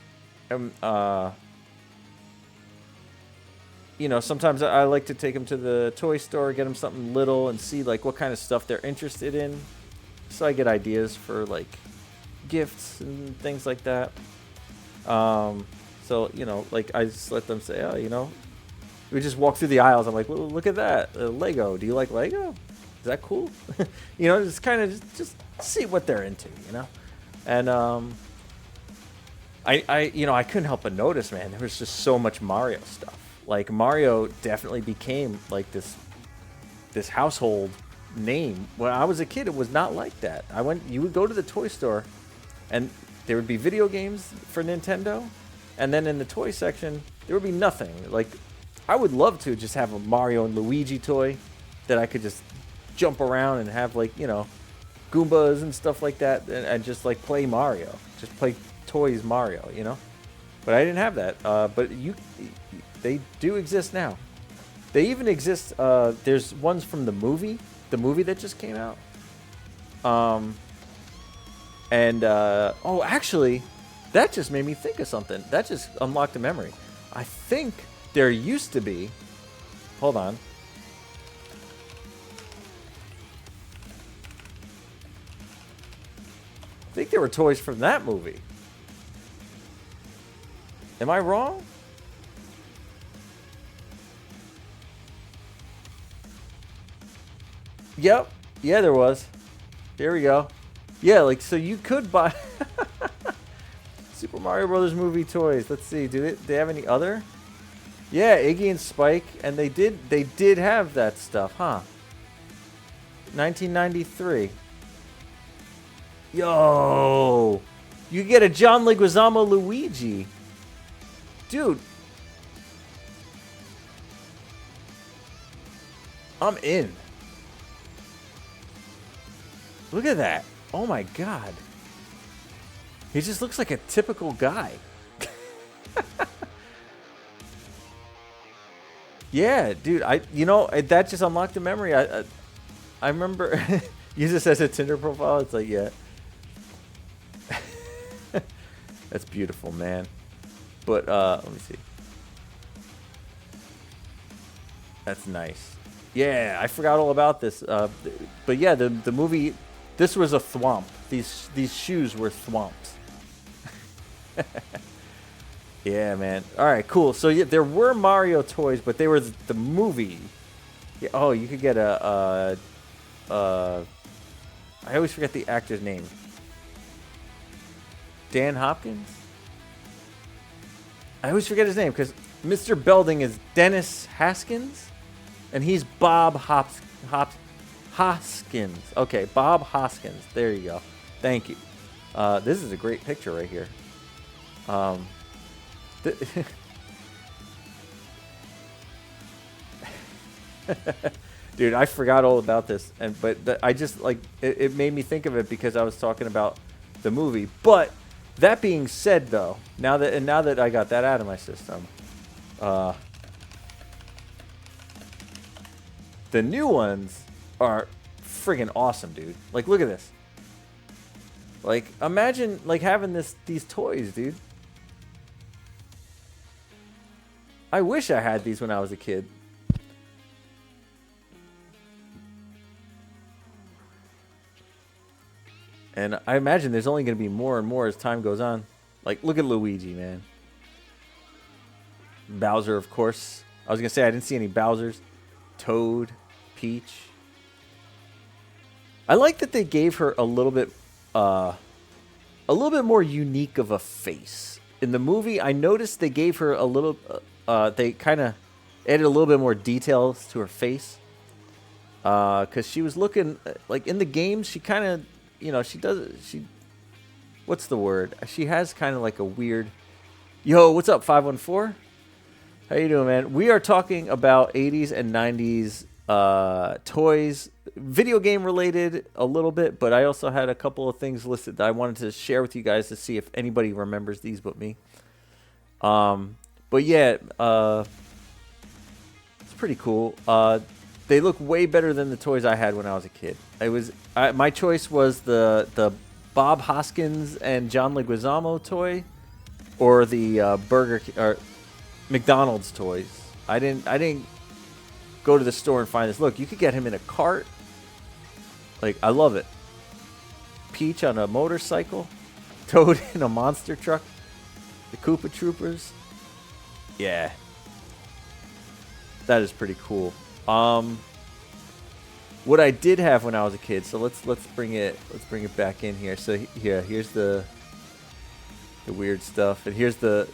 sometimes I like to take them to the toy store, get them something little, and see like what kind of stuff they're interested in, so I get ideas for like gifts and things like that. So like I just let them say, oh, we just walk through the aisles. I'm like, well, look at that, Lego. Do you like Lego? Is that cool? Just kind of just see what they're into, And I couldn't help but notice, man, there was just so much Mario stuff. Like Mario definitely became like this household name. When I was a kid, it was not like that. You would go to the toy store, and there would be video games for Nintendo, and then in the toy section there would be nothing. Like I would love to just have a Mario and Luigi toy that I could just jump around and have like Goombas and stuff like that, and just like play Mario, just play toys Mario, But I didn't have that. But they do exist now. They even exist. There's ones from the movie that just came out. Actually, that just made me think of something. That just unlocked a memory. I think there used to be. Hold on. I think there were toys from that movie. Am I wrong? Yep. Yeah, there was. Here we go. Yeah, like, so you could buy Super Mario Brothers movie toys. Let's see. Do they have any other? Yeah, Iggy and Spike, and they did have that stuff, huh? 1993. Yo, you get a John Leguizamo Luigi, dude. I'm in. Look at that. Oh my god. He just looks like a typical guy. Yeah, dude. That just unlocked a memory. I remember. Use this as a Tinder profile. It's like, yeah. That's beautiful, man. But let me see. That's nice. Yeah, I forgot all about this. But yeah, the movie. This was a thwomp. These shoes were thwomps. Yeah, man. All right, cool. So yeah, there were Mario toys, but they were the movie. Yeah, oh, you could get I always forget the actor's name. Dan Hopkins? I always forget his name because Mr. Belding is Dennis Haskins, and he's Bob Hoskins. Okay, Bob Hoskins. There you go. Thank you. This is a great picture right here. Dude, I forgot all about this, but I just like it made me think of it because I was talking about the movie. But that being said, though, now that I got that out of my system, the new ones are friggin' awesome, dude. Like, look at this. Like, imagine like having these toys, dude. I wish I had these when I was a kid. And I imagine there's only going to be more and more as time goes on. Like, look at Luigi, man. Bowser, of course. I was going to say I didn't see any Bowsers. Toad, Peach. I like that they gave her a little bit more unique of a face. In the movie, I noticed they gave her a little, they kind of added a little bit more details to her face. Because she was looking, like in the game, she kind of, you know, what's the word? She has kind of like a weird, yo, what's up, 514? How you doing, man? We are talking about 80s and 90s toys, video game related a little bit, but I also had a couple of things listed that I wanted to share with you guys to see if anybody remembers these but me. But yeah, it's pretty cool. They look way better than the toys I had when I was a kid. My choice was the Bob Hoskins and John Leguizamo toy, or the or McDonald's toys. I didn't go to the store and find this. Look, you could get him in a cart. Like, I love it. Peach on a motorcycle, Toad in a monster truck, the Koopa Troopers. Yeah, that is pretty cool. What I did have when I was a kid, so let's bring it back in here. So yeah, here's the weird stuff, and here's what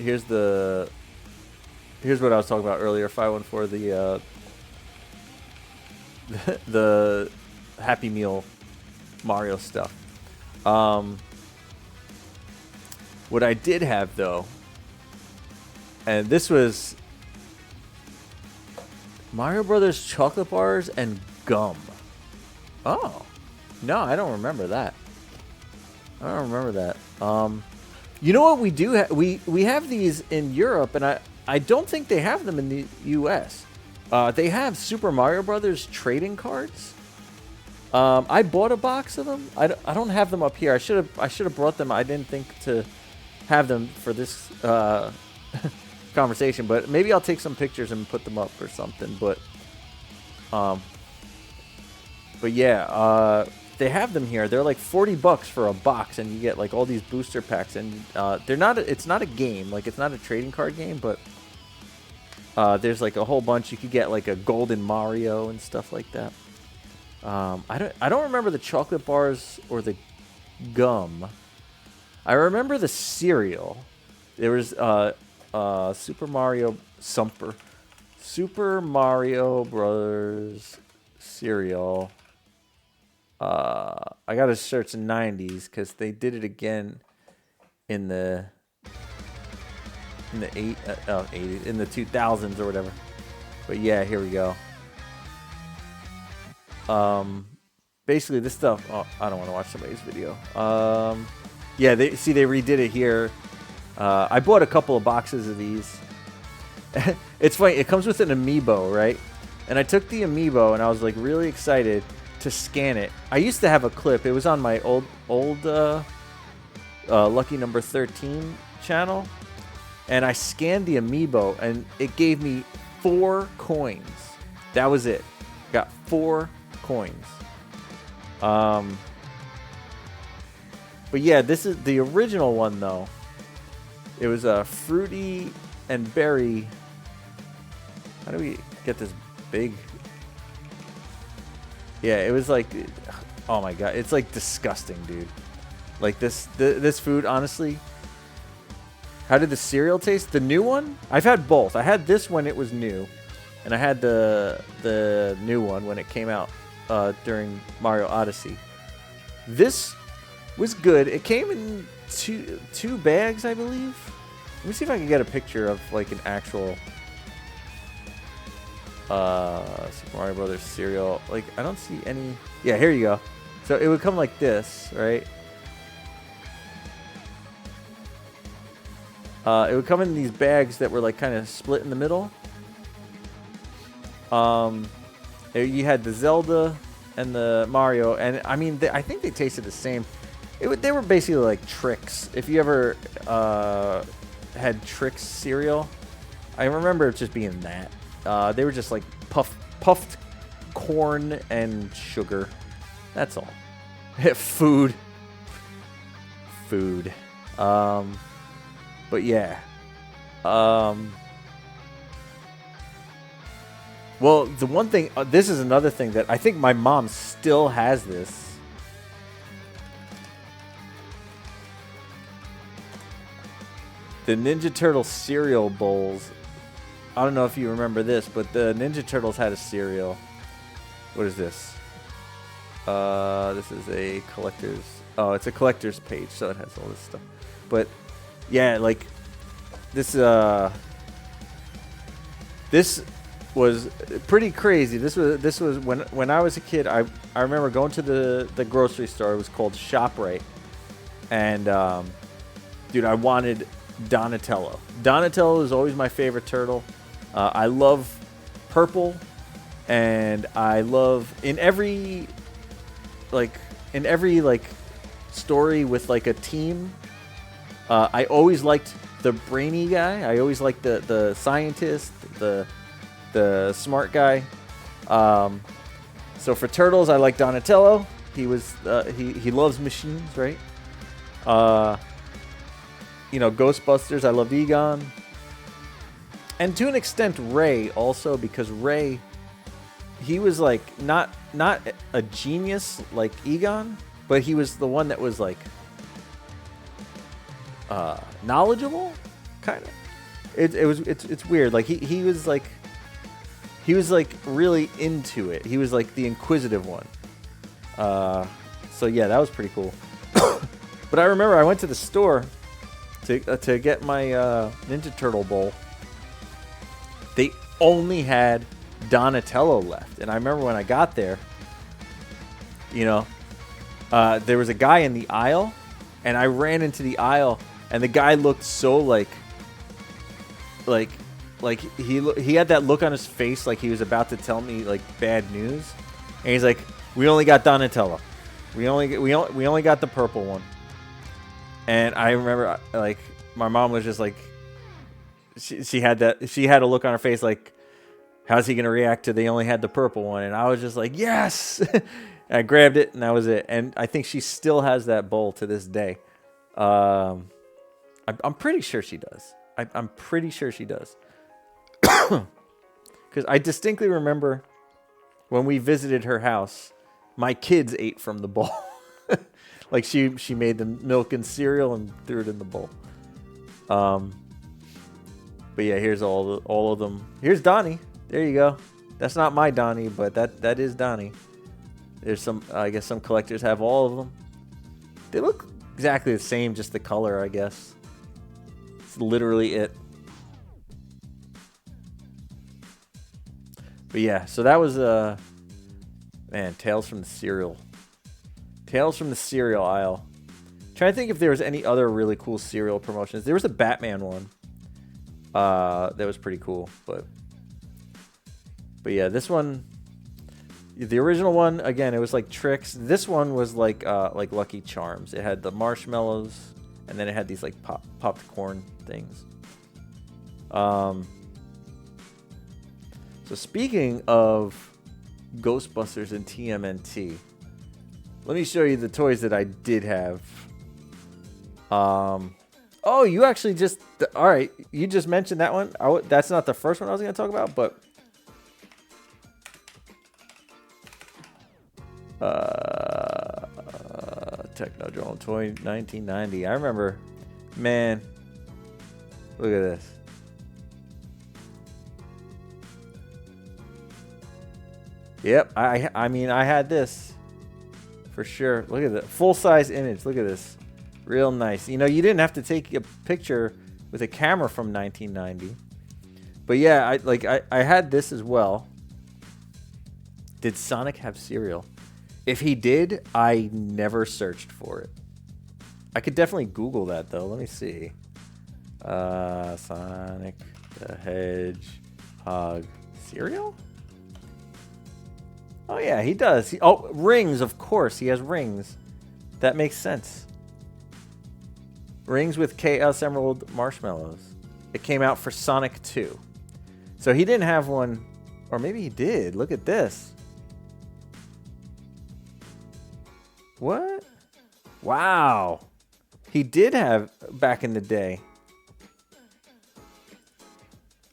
I was talking about earlier. 514, the Happy Meal Mario stuff. What I did have though, and this was Mario Brothers chocolate bars and gum. Oh, no, I don't remember that. You know what we do? We have these in Europe, and I don't think they have them in the U.S. They have Super Mario Brothers trading cards. I bought a box of them. I don't have them up here. I should have brought them. I didn't think to have them for this conversation, but maybe I'll take some pictures and put them up or something. But yeah, they have them here. They're like $40 for a box, and you get like all these booster packs. And they're not. It's not a game. Like, it's not a trading card game, but there's like a whole bunch. You could get like a golden Mario and stuff like that. I don't remember the chocolate bars or the gum. I remember the cereal. There was Super Mario Brothers cereal. I gotta search the 90s because they did it again in the 80s, in the 2000s or whatever. But yeah, here we go. Basically this stuff. Oh, I don't want to watch somebody's video. Yeah, they redid it here. I bought a couple of boxes of these. It's funny. It comes with an amiibo, right? And I took the amiibo and I was like really excited to scan it. I used to have a clip. It was on my old Lucky Number 13 channel, and I scanned the amiibo and it gave me 4 coins. That was it. Got 4 coins. But yeah, this is the original one though. It was a fruity and berry. How do we get this big? Yeah, it was like, oh my god, it's like disgusting, dude. Like this food, honestly. How did the cereal taste? The new one? I've had both. I had this when it was new, and I had the new one when it came out during Mario Odyssey. This was good. It came in two bags, I believe. Let me see if I can get a picture of like an actual Super Mario Brothers cereal. Like, I don't see any. Yeah, here you go. So it would come like this, right? It would come in these bags that were like kind of split in the middle. You had the Zelda and the Mario, and I mean, I think they tasted the same. They were basically like Trix. If you ever had Trix cereal, I remember it just being that. They were just like puffed corn and sugar. That's all. Food. But yeah. Well, the one thing, this is another thing that I think my mom still has this. The Ninja Turtle cereal bowls. I don't know if you remember this, but the Ninja Turtles had a cereal. What is this? This is a collector's. Oh, it's a collector's page, so it has all this stuff. But yeah, like this. This was pretty crazy. This was when I was a kid. I remember going to the grocery store. It was called ShopRite, and dude, I wanted Donatello. Donatello is always my favorite turtle. I love purple, and I love in every story with like a team. I always liked the brainy guy. I always liked the scientist, the smart guy. So for turtles, I like Donatello. He was he loves machines, right? Ghostbusters. I loved Egon, and to an extent Ray also, because Ray, he was like not a genius like Egon, but he was the one that was like knowledgeable, kind of. It's weird. Like he was like really into it. He was like the inquisitive one. So yeah, that was pretty cool. But I remember I went to the store to get my Ninja Turtle bowl. They only had Donatello left, and I remember when I got there, there was a guy in the aisle, and I ran into the aisle, and the guy looked so like he had that look on his face like he was about to tell me like bad news, and he's like, "We only got Donatello. We only got the purple one." And I remember like my mom was just like, she had a look on her face like, how's he gonna react to they only had the purple one? And I was just like, yes. I grabbed it, and that was it. And I think she still has that bowl to this day. I'm pretty sure she does. I'm pretty sure she does. Because I distinctly remember when we visited her house, my kids ate from the bowl. Like she made the milk and cereal and threw it in the bowl. But yeah, here's all of them. Here's Donnie. There you go. That's not my Donnie, but that is Donnie. There's some, I guess some collectors have all of them. They look exactly the same, just the color, I guess. It's literally it. But yeah, so that was man, Tales from the Cereal. Tales from the Cereal aisle. Trying to think if there was any other really cool cereal promotions. There was a Batman one. That was pretty cool, but yeah, this one, the original one, again, it was like Trix. This one was like Lucky Charms. It had the marshmallows, and then it had these like popped corn things. So speaking of Ghostbusters and TMNT, let me show you the toys that I did have. Oh, you actually just... All right, you just mentioned that one. That's not the first one I was going to talk about, but... Technodrome toy 1990. I remember, man, Look at this. Yep, I mean, I had this for sure. Look at the full-size image. Look at this. Real nice. You know, you didn't have to take a picture with a camera from 1990. But yeah, I had this as well. Did Sonic have cereal? If he did, I never searched for it. I could definitely Google that though. Let me see. Sonic the Hedgehog cereal? Oh yeah, he does. Oh, rings, of course. He has rings. That makes sense. Rings with Chaos Emerald marshmallows. It came out for Sonic 2. So he didn't have one, or maybe he did. Look at this. What? Wow. He did have back in the day.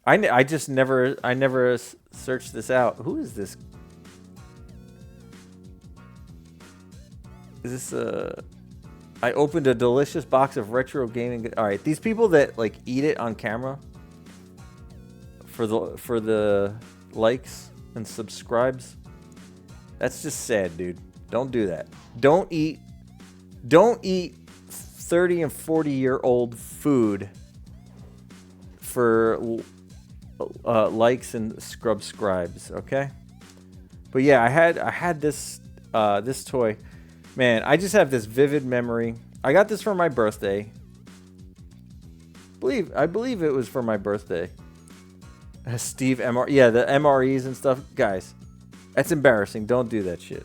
I just never searched this out. Who is this? Is this I opened a delicious box of retro gaming. All right, these people that like eat it on camera for the likes and subscribes. That's just sad, dude. Don't do that. Don't eat 30 and 40-year-old food for likes and subscribes, okay? But yeah, I had this this toy. Man, I just have this vivid memory. I got this for my birthday. I believe it was for my birthday. Steve MR, yeah, the MREs and stuff, guys. That's embarrassing. Don't do that shit.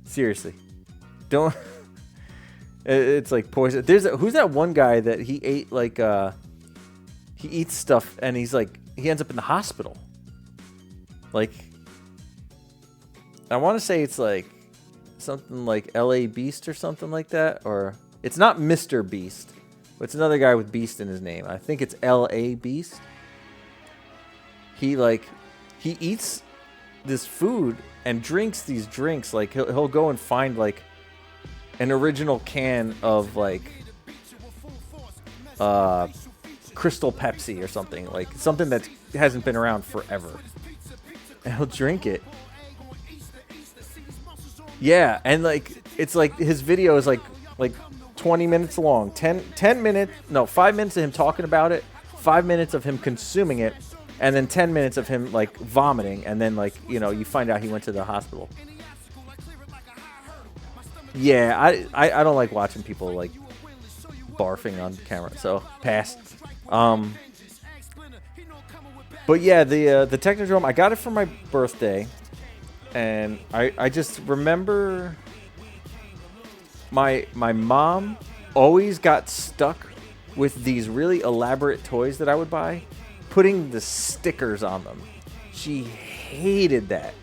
Seriously, don't. It's like poison. Who's that one guy that he ate like he eats stuff and he ends up in the hospital. Like, I want to say it's like something like L.A. Beast or something like that, or it's not Mr. Beast, but it's another guy with Beast in his name. I think it's L.A. Beast. He eats this food and drinks these drinks. Like he'll go and find like an original can of like Crystal Pepsi or something, like something that hasn't been around forever, and he'll drink it. Yeah, and like it's like his video is like 20 minutes long. 10 minutes, no, 5 minutes of him talking about it, 5 minutes of him consuming it, and then 10 minutes of him like vomiting, and then like, you know, you find out he went to the hospital. Yeah, I don't like watching people like barfing on camera, so pass. But yeah, the Technodrome, I got it for my birthday, and I just remember my mom always got stuck with these really elaborate toys that I would buy, putting the stickers on them. She hated that.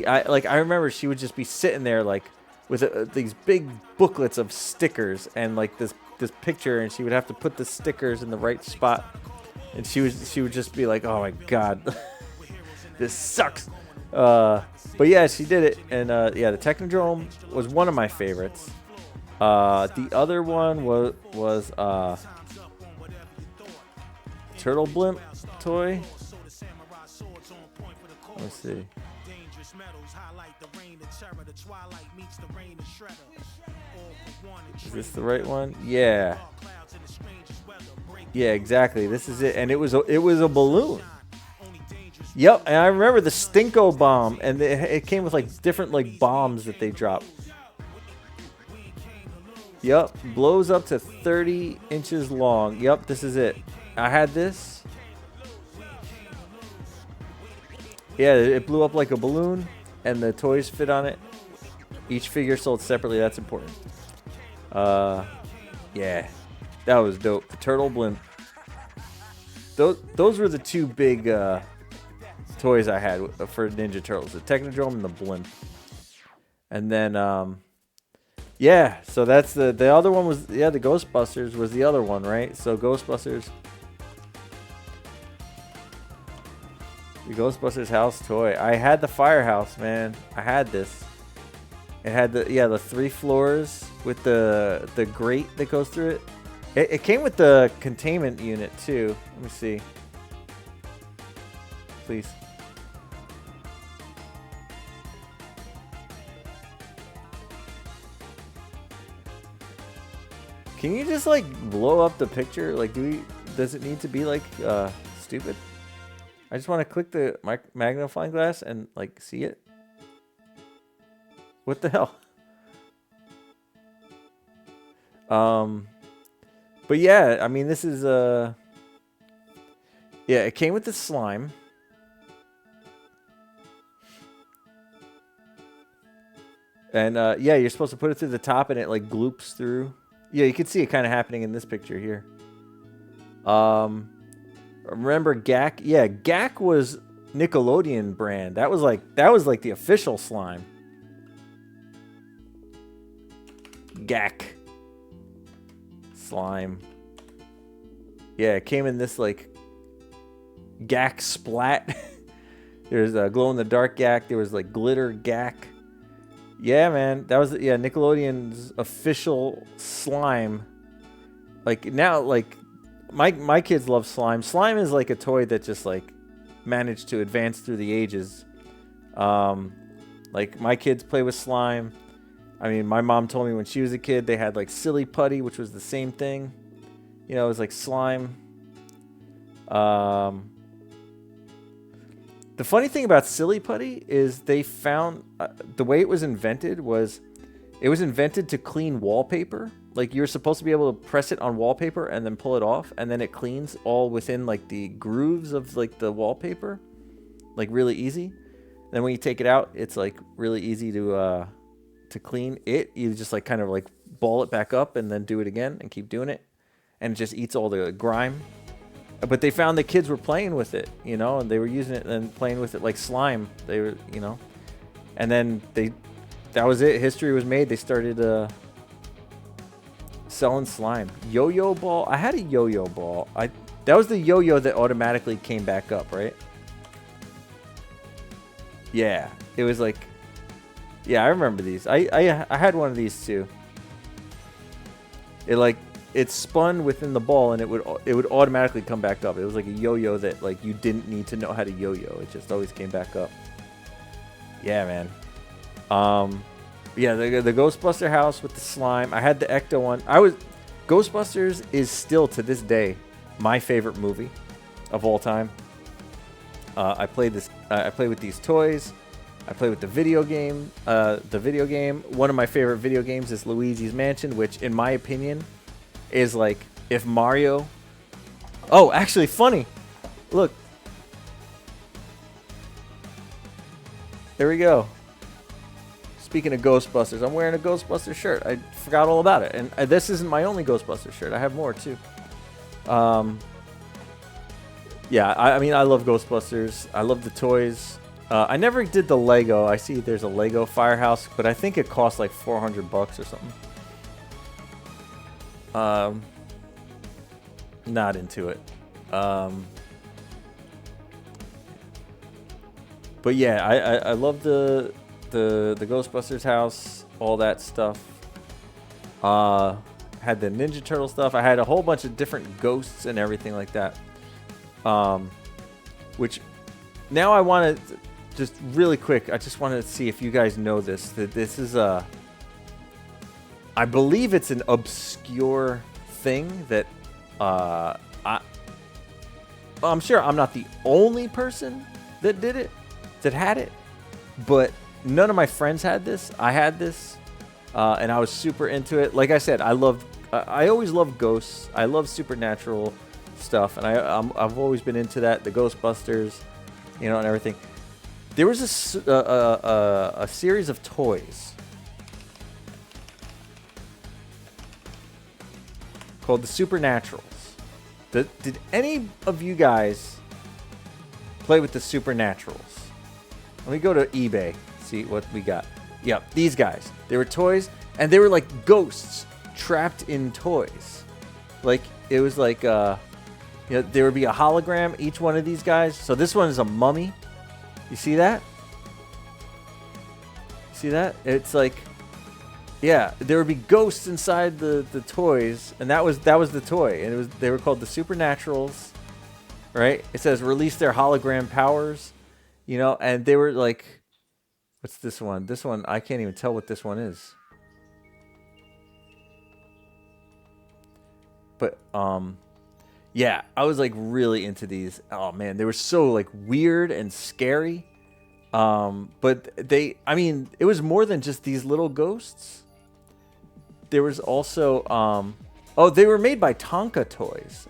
I remember she would just be sitting there like with these big booklets of stickers and like this picture, and she would have to put the stickers in the right spot, and she would just be like, oh my god, this sucks. But yeah, she did it, and yeah, the Technodrome was one of my favorites. The other one was Turtle Blimp toy. Let's see. Is this the right one? Yeah. Yeah, exactly. This is it, and it was a balloon. Yep, and I remember the Stinko bomb, and it came with like different like bombs that they dropped. Yep, blows up to 30 inches long. Yep, this is it. I had this. Yeah, it blew up like a balloon, and the toys fit on it. Each figure sold separately. That's important. Yeah, that was dope. The Turtle Blimp. Those were the two big toys I had for Ninja Turtles: the Technodrome and the Blimp. And then, yeah. So that's the other one was, yeah, the Ghostbusters was the other one, right? So Ghostbusters. The Ghostbusters house toy. I had the firehouse, man. I had this. It had the 3 floors with the grate that goes through it. It came with the containment unit too. Let me see. Please. Can you just like blow up the picture? Like, does it need to be like stupid? I just want to click the magnifying glass and like see it. What the hell? But yeah, I mean, this is yeah, it came with the slime. And yeah, you're supposed to put it through the top and it like gloops through. Yeah, you can see it kind of happening in this picture here. Remember GAC? Yeah, GAC was Nickelodeon brand. That was like the official slime. GAC slime. Yeah, it came in this like GAC splat. There's a glow in the dark GAC. There was like glitter GAC. Yeah, man, that was Nickelodeon's official slime. Like now, like my kids love slime. Slime is like a toy that just like managed to advance through the ages. Like my kids play with slime. I mean, my mom told me when she was a kid they had like Silly Putty, which was the same thing. You know, it was like slime. The funny thing about Silly Putty is they found the way it was invented was it was invented to clean wallpaper. Like you're supposed to be able to press it on wallpaper and then pull it off, and then it cleans all within like the grooves of like the wallpaper, like really easy. Then when you take it out, it's like really easy to clean it. You just like kind of like ball it back up and then do it again and keep doing it, and it just eats all the grime. But they found the kids were playing with it, you know, and they were using it and playing with it like slime. They were, you know, and then that was it. History was made. They started selling slime. Yo-yo ball. I had a yo-yo ball. That was the yo-yo that automatically came back up, right? Yeah, it was like, yeah, I remember these. I had one of these too. It spun within the ball and it would automatically come back up. It was like a yo-yo that like you didn't need to know how to yo-yo. It just always came back up. Yeah, man. Yeah, the Ghostbuster house with the slime. I had the Ecto one. Ghostbusters is still to this day my favorite movie of all time. I played with these toys. I play with the video game. One of my favorite video games is Luigi's Mansion, which in my opinion is like if Mario... Oh, actually funny. Look. There we go. Speaking of Ghostbusters, I'm wearing a Ghostbusters shirt. I forgot all about it. And this isn't my only Ghostbusters shirt. I have more too. Yeah, I mean, I love Ghostbusters. I love the toys. I never did the Lego. I see there's a Lego Firehouse, but I think it costs like $400 or something. Not into it. But yeah, I love the Ghostbusters house, all that stuff. Had the Ninja Turtle stuff. I had a whole bunch of different ghosts and everything like that. Which now I want to just really quick. I just want to see if you guys know this. That this is I believe it's an obscure thing that I'm sure I'm not the only person that did it, that had it, but none of my friends had this. I had this, and I was super into it. Like I said, I always loved ghosts. I love supernatural stuff, and I've always been into that. The Ghostbusters, you know, and everything. There was a series of toys called the Supernaturals. Did any of you guys play with the Supernaturals? Let me go to eBay, see what we got. Yep, these guys. They were toys, and they were like ghosts trapped in toys. Like, it was like, you know, there would be a hologram, each one of these guys. So this one is a mummy. You see that? See that? It's like, Yeah, there would be ghosts inside the toys, and that was the toy, and they were called the Supernaturals, right? It says release their hologram powers, and they were like, what's this one? This one I can't even tell what this one is. But yeah, I was like really into these. Oh man, they were so like weird and scary. But it was more than just these little ghosts. There was also they were made by Tonka Toys.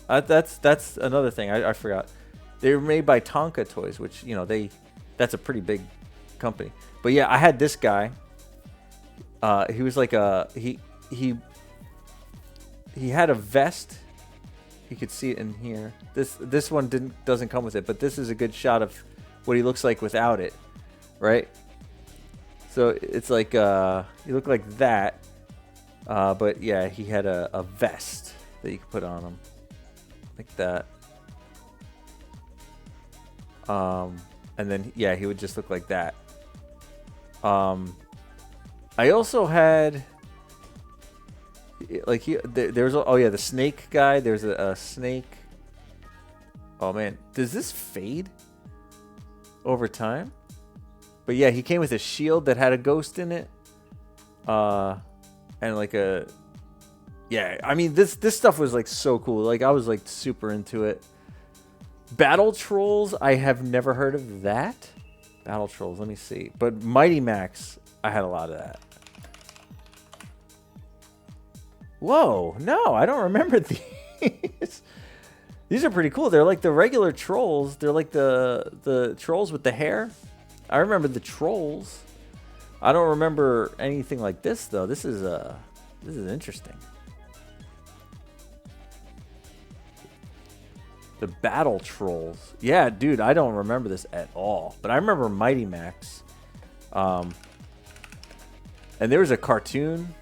That's another thing I forgot. They were made by Tonka Toys, which that's a pretty big company. But yeah, I had this guy. He was like he had a vest. You could see it in here. This one doesn't come with it, but this is a good shot of what he looks like without it, right? So it's like he looked like that. But yeah, he had a vest that you could put on him, like that. And then yeah, he would just look like that. I also had like there's the snake guy. There's a snake. Oh man, does this fade over time? But yeah, he came with a shield that had a ghost in it. And like this stuff was like so cool. Like I was like super into it. Battle Trolls, I have never heard of that. Battle Trolls, let me see. But Mighty Max, I had a lot of that. Whoa, no, I don't remember these. These are pretty cool. They're like the regular trolls. They're like the trolls with the hair. I remember the trolls. I don't remember anything like this though. This is interesting. The Battle Trolls. Yeah, dude, I don't remember this at all. But I remember Mighty Max. And there was a cartoon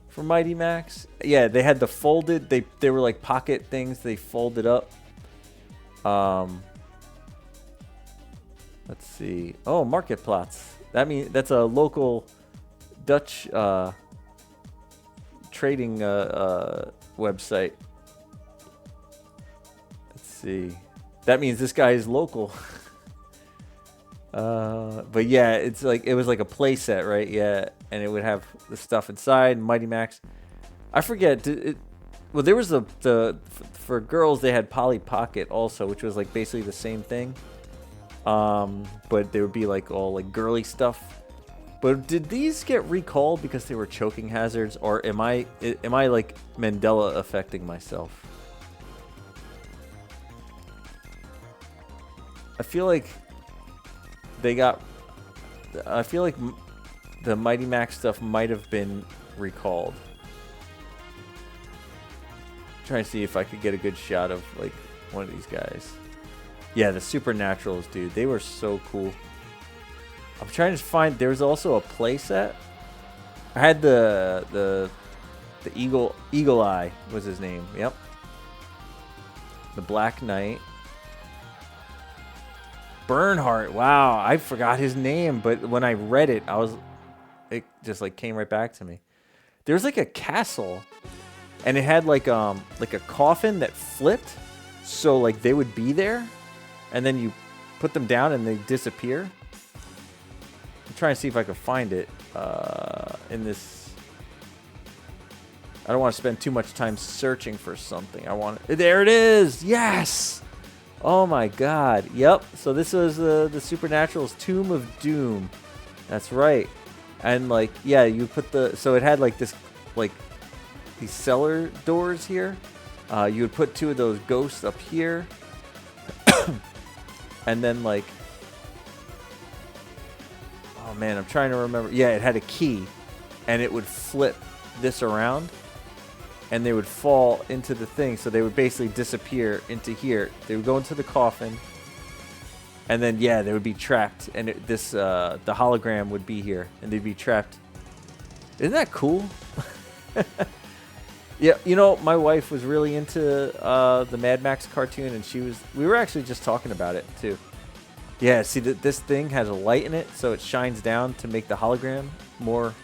for Mighty Max. Yeah, they had the folded. They were like pocket things. They folded up. Let's see. Oh, Marketplaats. That's a local Dutch trading website. Let's see. That means this guy is local. But yeah, it was like a play set, right? Yeah, and it would have the stuff inside. Mighty Max. I forget. Well, there was for girls they had Polly Pocket also, which was like basically the same thing. But they would be like all like girly stuff. But did these get recalled because they were choking hazards, or am I like Mandela affecting myself? I feel like the Mighty Max stuff might have been recalled. I'm trying to see if I could get a good shot of like one of these guys. Yeah, the Supernaturals, dude. They were so cool. I'm trying to find. There was also a playset. I had the Eagle Eye was his name. Yep. The Black Knight. Bernhardt. Wow, I forgot his name, but when I read it, it just like came right back to me. There's like a castle, and it had like a coffin that flipped, so like they would be there, and then you put them down and they disappear. I'm trying to see if I can find it in this. I don't want to spend too much time searching for something. There it is. Yes. Oh my God. Yep. So this was the Supernatural's Tomb of Doom. That's right. And like, yeah, you put so it had like this, like these cellar doors here. You would put two of those ghosts up here. And then like, oh man, I'm trying to remember. Yeah, it had a key, and it would flip this around, and they would fall into the thing. So they would basically disappear into here. They would go into the coffin, and then yeah, they would be trapped. And the hologram would be here, and they'd be trapped. Isn't that cool? Yeah, my wife was really into the Mad Max cartoon, and we were actually just talking about it too. Yeah, see, this thing has a light in it, so it shines down to make the hologram more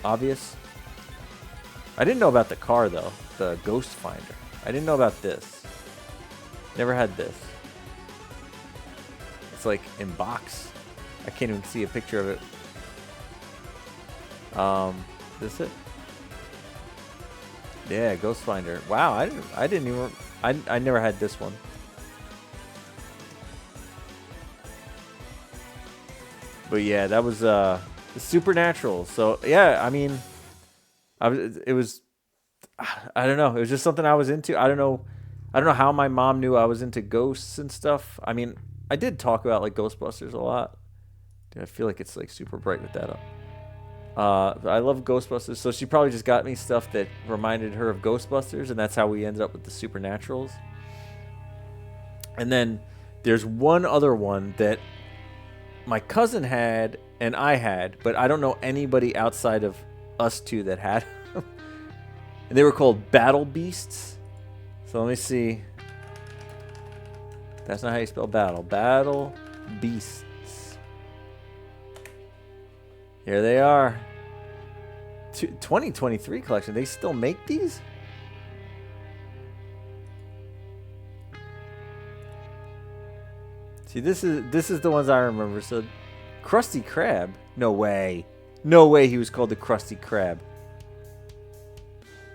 obvious. I didn't know about the car, though, the Ghost Finder. I didn't know about this. Never had this. It's like in box. I can't even see a picture of it. This it? Yeah, Ghost Finder. Wow, I didn't even, I never had this one. But yeah, that was Supernatural. So yeah, I mean, I don't know. It was just something I was into. I don't know how my mom knew I was into ghosts and stuff. I mean, I did talk about like Ghostbusters a lot. Dude, I feel like it's like super bright with that up. I love Ghostbusters, so she probably just got me stuff that reminded her of Ghostbusters, and that's how we ended up with the Supernaturals. And then there's one other one that my cousin had and I had, but I don't know anybody outside of us two that had them. And they were called Battle Beasts. So let me see. That's not how you spell battle. Battle Beasts. Here they are. 2023 collection. They still make these? See, this is the ones I remember. So, Krusty Krab. No way. No way he was called the Krusty Krab.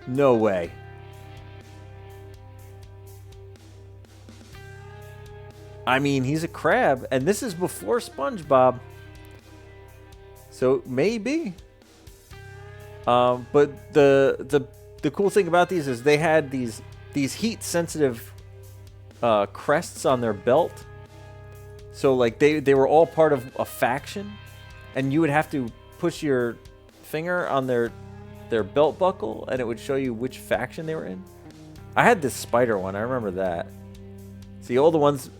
No way. I mean, he's a crab, and this is before SpongeBob. So maybe. But the cool thing about these is they had these heat sensitive crests on their belt. So like they were all part of a faction, and you would have to push your finger on their belt buckle, and it would show you which faction they were in. I had this spider one. I remember that. See, all the ones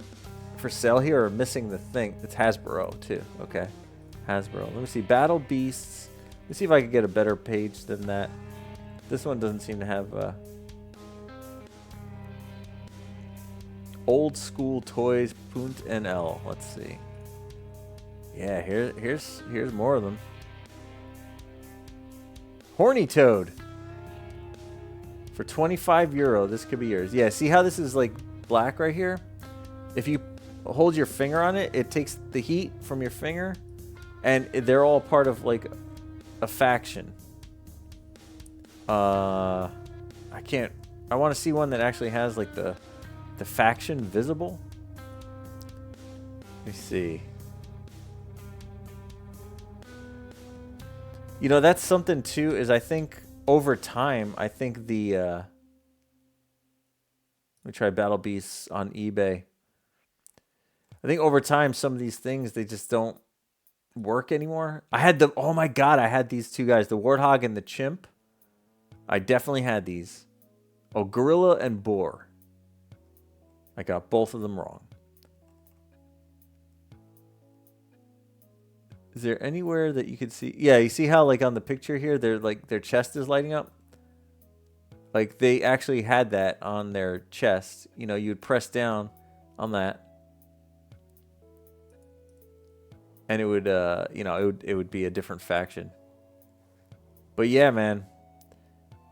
for sale here are missing the thing. It's Hasbro too. Okay, Hasbro. Let me see. Battle Beasts. Let me see if I can get a better page than that. This one doesn't seem to have old school toys. Punt NL. Let's see. Yeah, here's more of them. Horny Toad. For €25, this could be yours. Yeah, see how this is like black right here? If you hold your finger on it, it takes the heat from your finger, and they're all part of like a faction. I want to see one that actually has like the faction visible. Let me see. You know, that's something too, is I think over time, I think the let me try Battle Beasts on eBay. I think over time, some of these things, they just don't work anymore. I had oh my God, I had these two guys, the Warthog and the Chimp. I definitely had these. Oh, Gorilla and Boar. I got both of them wrong. Is there anywhere that you could see? Yeah, you see how like on the picture here, they're like their chest is lighting up? Like they actually had that on their chest. You know, you'd press down on that, and it would you know, it would be a different faction. But yeah, man.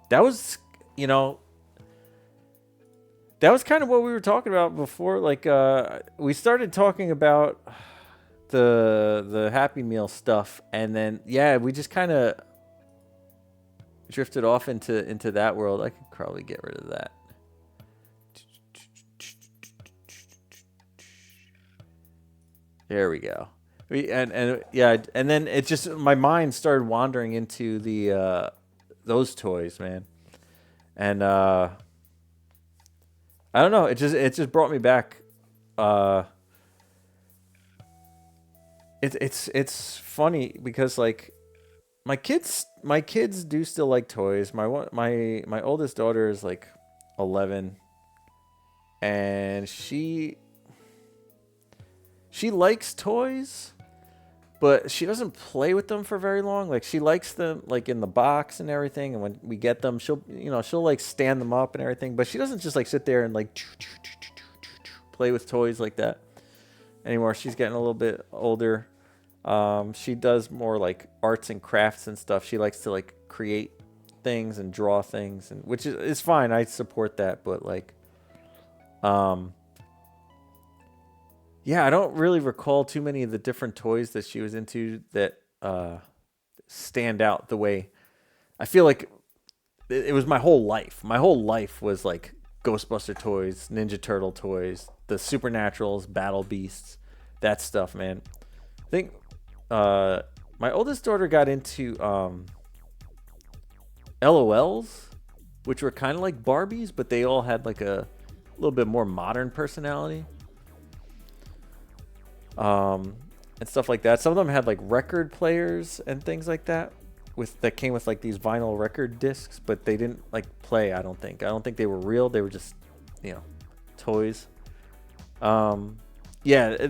That was, you know, that was kind of what we were talking about before. Like we started talking about the Happy Meal stuff, and then yeah, we just kind of drifted off into that world. I could probably get rid of that. There we go. And yeah, and then it just, my mind started wandering into the those toys, man. And I don't know, it just brought me back. It's funny because like my kids do still like toys. My oldest daughter is like 11, and she likes toys, but she doesn't play with them for very long. Like she likes them like in the box and everything, and when we get them, she'll like stand them up and everything, but she doesn't just like sit there and like play with toys like that anymore. She's getting a little bit older. She does more like arts and crafts and stuff. She likes to like create things and draw things, and which is fine. I support that, but like, yeah, I don't really recall too many of the different toys that she was into that stand out the way. I feel like it was my whole life. My whole life was like Ghostbuster toys, Ninja Turtle toys, the Supernaturals, Battle Beasts, that stuff, man. I think my oldest daughter got into LOLs, which were kind of like Barbies, but they all had like a little bit more modern personality. And stuff like that. Some of them had like record players and things like that that came with like these vinyl record discs, but they didn't like play. I don't think they were real. They were just, toys. Yeah,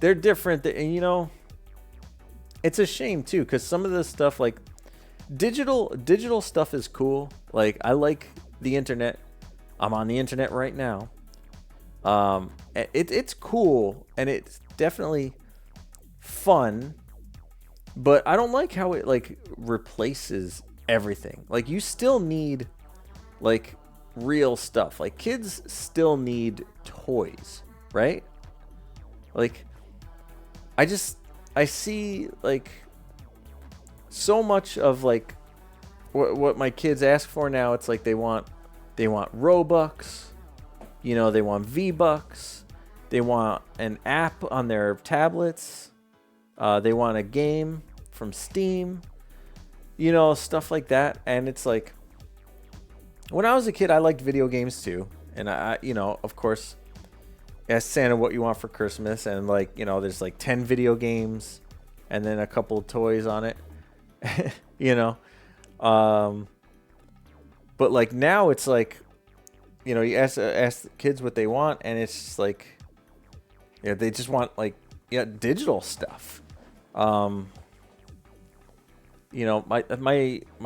they're different. And it's a shame too, because some of this stuff, like digital stuff, is cool. Like I like the internet. I'm on the internet right now. It's cool and it's definitely fun, but I don't like how it like replaces everything. Like you still need like real stuff. Like kids still need toys, right? Like I see like so much of like what my kids ask for now. It's like they want Robux, they want V-Bucks, they want an app on their tablets, they want a game from Steam, stuff like that. And it's like, when I was a kid, I liked video games too. And I of course, ask Santa what you want for Christmas. And like, there's like 10 video games and then a couple of toys on it, but like now it's like, you ask the kids what they want, and it's just like, they just want like, digital stuff. My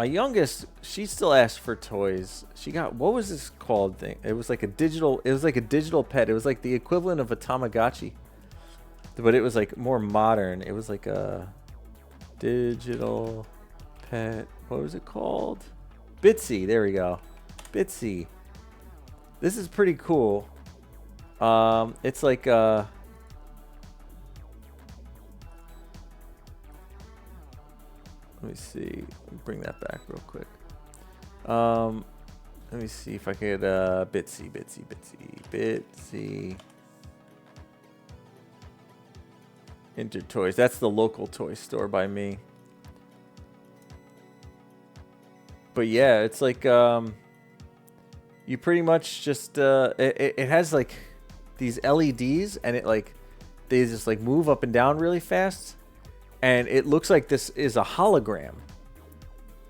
youngest, she still asks for toys. She got, what was this called thing? It was like a digital pet. It was like the equivalent of a Tamagotchi, but it was like more modern. It was like a digital pet. What was it called? Bitsy. There we go. Bitsy. This is pretty cool. It's like let me see. Let me bring that back real quick. Let me see if I could Bitsy. Enter Toys. That's the local toy store by me. But yeah, it's like you pretty much just it has like these LEDs, and it like they just like move up and down really fast, and it looks like this is a hologram,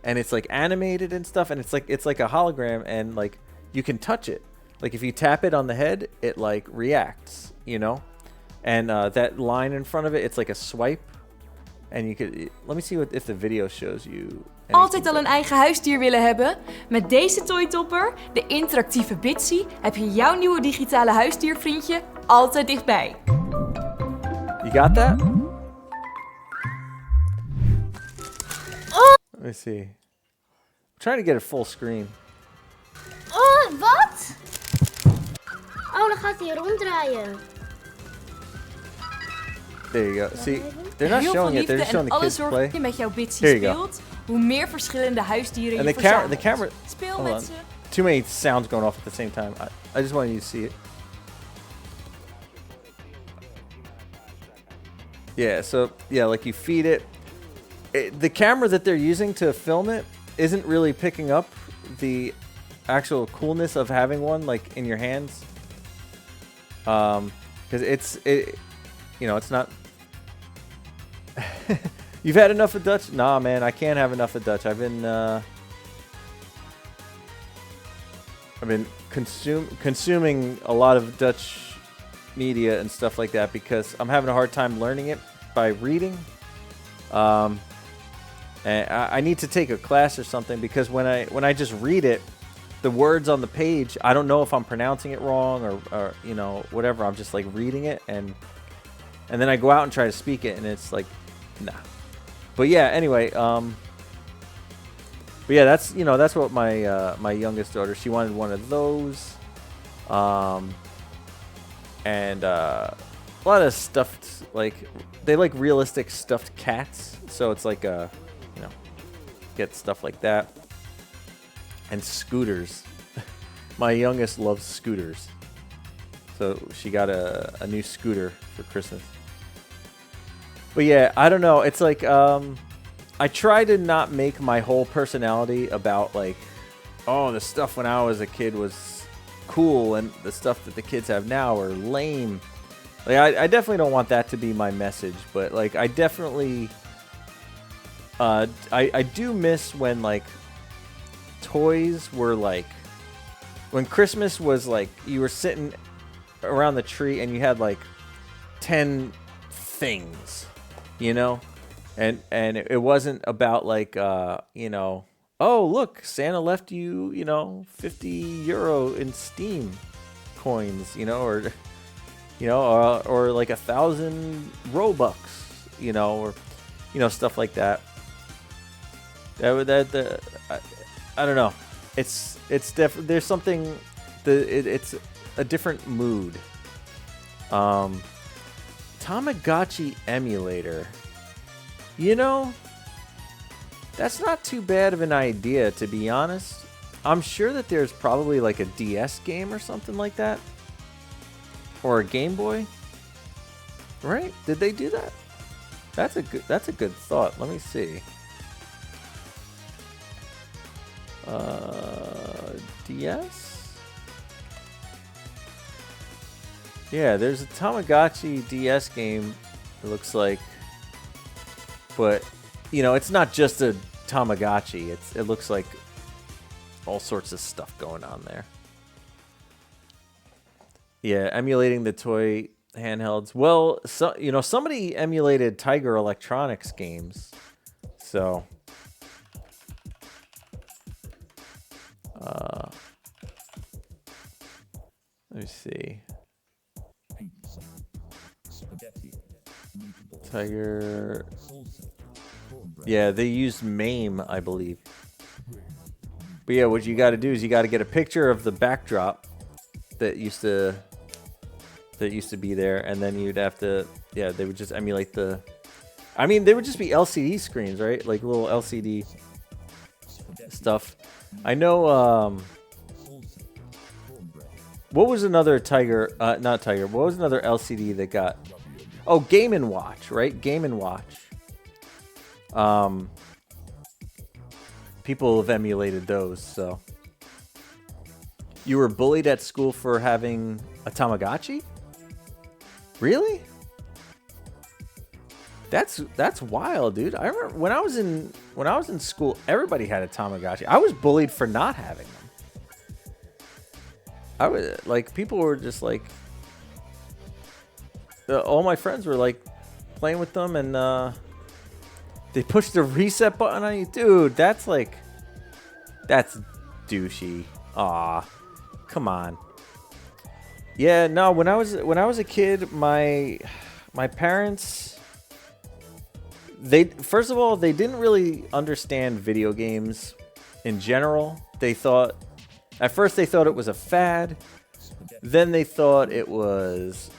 and it's like animated and stuff, and it's like a hologram, and like you can touch it. Like if you tap it on the head, it like reacts, and that line in front of it, it's like a swipe, and you could, let me see if the video shows you. Altijd al een eigen huisdier willen hebben? Met deze toytopper, de interactieve Bitsy, heb je jouw nieuwe digitale huisdiervriendje altijd dichtbij. You got that? Let me see. I'm trying to get it full screen. Oh, wat? Oh, dan gaat hij ronddraaien. There you go. See, they're not Heel showing veel it. They're just liefde showing en the kids alle zorg play. die je met jouw Bitsy There you go. speelt, hoe meer verschillende huisdieren And je the camera. verzamelt. Speel Hold met on. ze. Too many sounds going off at the same time. I just wanted you to see it. Yeah. So yeah, like you feed it. The camera that they're using to film it isn't really picking up the actual coolness of having one like in your hands. Because it's not. You've had enough of Dutch? Nah, man, I can't have enough of Dutch. I've been consuming a lot of Dutch media and stuff like that because I'm having a hard time learning it by reading. And I need to take a class or something, because when I just read it, the words on the page, I don't know if I'm pronouncing it wrong or you know, whatever. I'm just like reading it, and then I go out and try to speak it, and it's like, nah. But yeah, anyway, but yeah, that's, you know, that's what my my youngest daughter, she wanted one of those, and a lot of stuffed, like, they like realistic stuffed cats, so it's like you know, get stuff like that. And scooters. My youngest loves scooters, so she got a new scooter for Christmas. But yeah, I don't know. It's like I try to not make my whole personality about like, oh, the stuff when I was a kid was cool and the stuff that the kids have now are lame. Like I definitely don't want that to be my message, but like I definitely I do miss when like toys were like, when Christmas was like, you were sitting around the tree and you had like 10 things, you know, and it wasn't about like you know, oh look, Santa left you, you know, 50 euro in Steam coins, you know, or you know, or like 1,000 Robux, you know, or you know, stuff like that. I don't know. It's there's something, it's a different mood. Tamagotchi emulator. You know, that's not too bad of an idea, to be honest. I'm sure that there's probably like a DS game or something like that, or a Game Boy. Right? Did they do that? That's a good thought. Let me see. DS? Yeah, there's a Tamagotchi DS game, it looks like. But, you know, it's not just a Tamagotchi. It looks like all sorts of stuff going on there. Yeah, emulating the toy handhelds. Well, so, you know, somebody emulated Tiger Electronics games. So let me see. Tiger. Yeah, they used MAME, I believe. But yeah, what you got to do is you got to get a picture of the backdrop that used to be there, and then you'd have to, yeah, they would just emulate the. I mean, they would just be LCD screens, right? Like little LCD stuff. I know. What was another Tiger? Not Tiger. What was another LCD that got? Oh, Game and Watch, right? Game and Watch. People have emulated those. So, you were bullied at school for having a Tamagotchi? Really? That's wild, dude. I remember when I was in school, everybody had a Tamagotchi. I was bullied for not having them. I was like, people were just like, all my friends were like playing with them, and they pushed the reset button on you, dude. That's douchey. Aw, come on. Yeah, no. When I was a kid, my parents, first of all, they didn't really understand video games in general. At first they thought it was a fad. Then they thought it was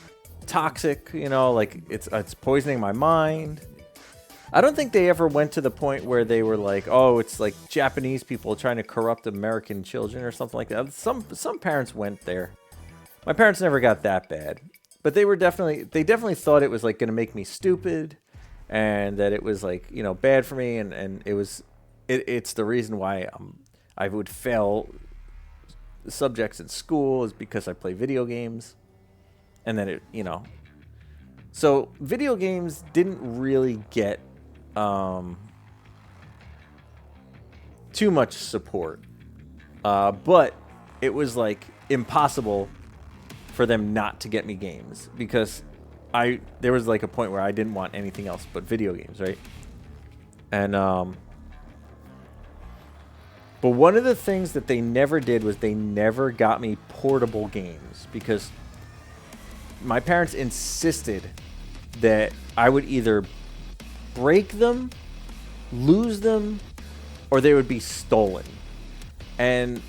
toxic, you know, like it's poisoning my mind. I don't think they ever went to the point where they were like, oh, it's like Japanese people trying to corrupt American children or something like that. Some parents went there. My parents never got that bad, but they definitely thought it was like going to make me stupid, and that it was like, you know, bad for me, and it's the reason why I would fail subjects in school is because I play video games. And then you know, so video games didn't really get too much support, but it was like impossible for them not to get me games, because there was like a point where I didn't want anything else but video games, right? And But one of the things that they never did was they never got me portable games because my parents insisted that I would either break them, lose them, or they would be stolen. And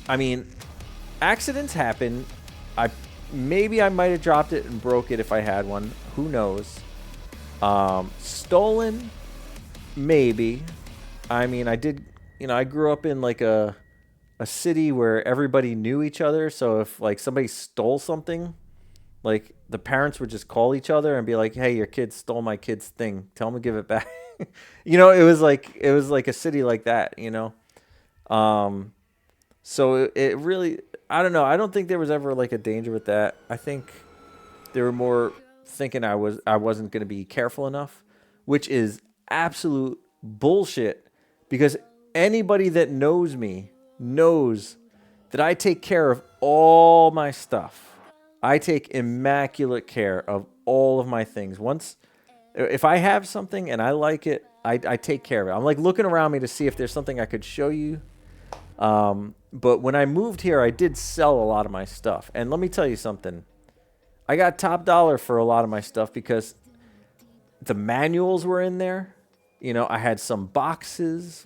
I mean, accidents happen. Maybe I might have dropped it and broke it if I had one. Who knows? Stolen, maybe. I mean, I grew up in like a city where everybody knew each other. So if like somebody stole something, like the parents would just call each other and be like, "Hey, your kid stole my kid's thing. Tell him to give it back." It was like a city like that, So it really, I don't know. I don't think there was ever like a danger with that. I think they were more thinking I wasn't going to be careful enough, which is absolute bullshit because anybody that knows me knows that I take care of all my stuff. I take immaculate care of all of my things. If I have something and I like it, I take care of it. I'm like looking around me to see if there's something I could show you. But when I moved here, I did sell a lot of my stuff. And let me tell you something. I got top dollar for a lot of my stuff because the manuals were in there. I had some boxes.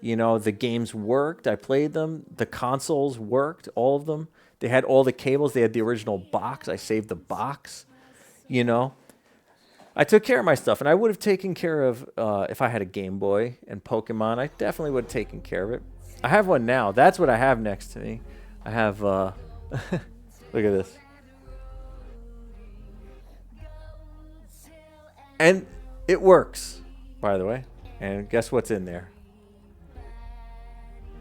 The games worked. I played them. The consoles worked, all of them. They had all the cables. They had the original box. I saved the box. I took care of my stuff, and I would have taken care of, if I had a Game Boy and Pokemon, I definitely would have taken care of it. I have one now. That's what I have next to me. I have, look at this. And it works, by the way. And guess what's in there?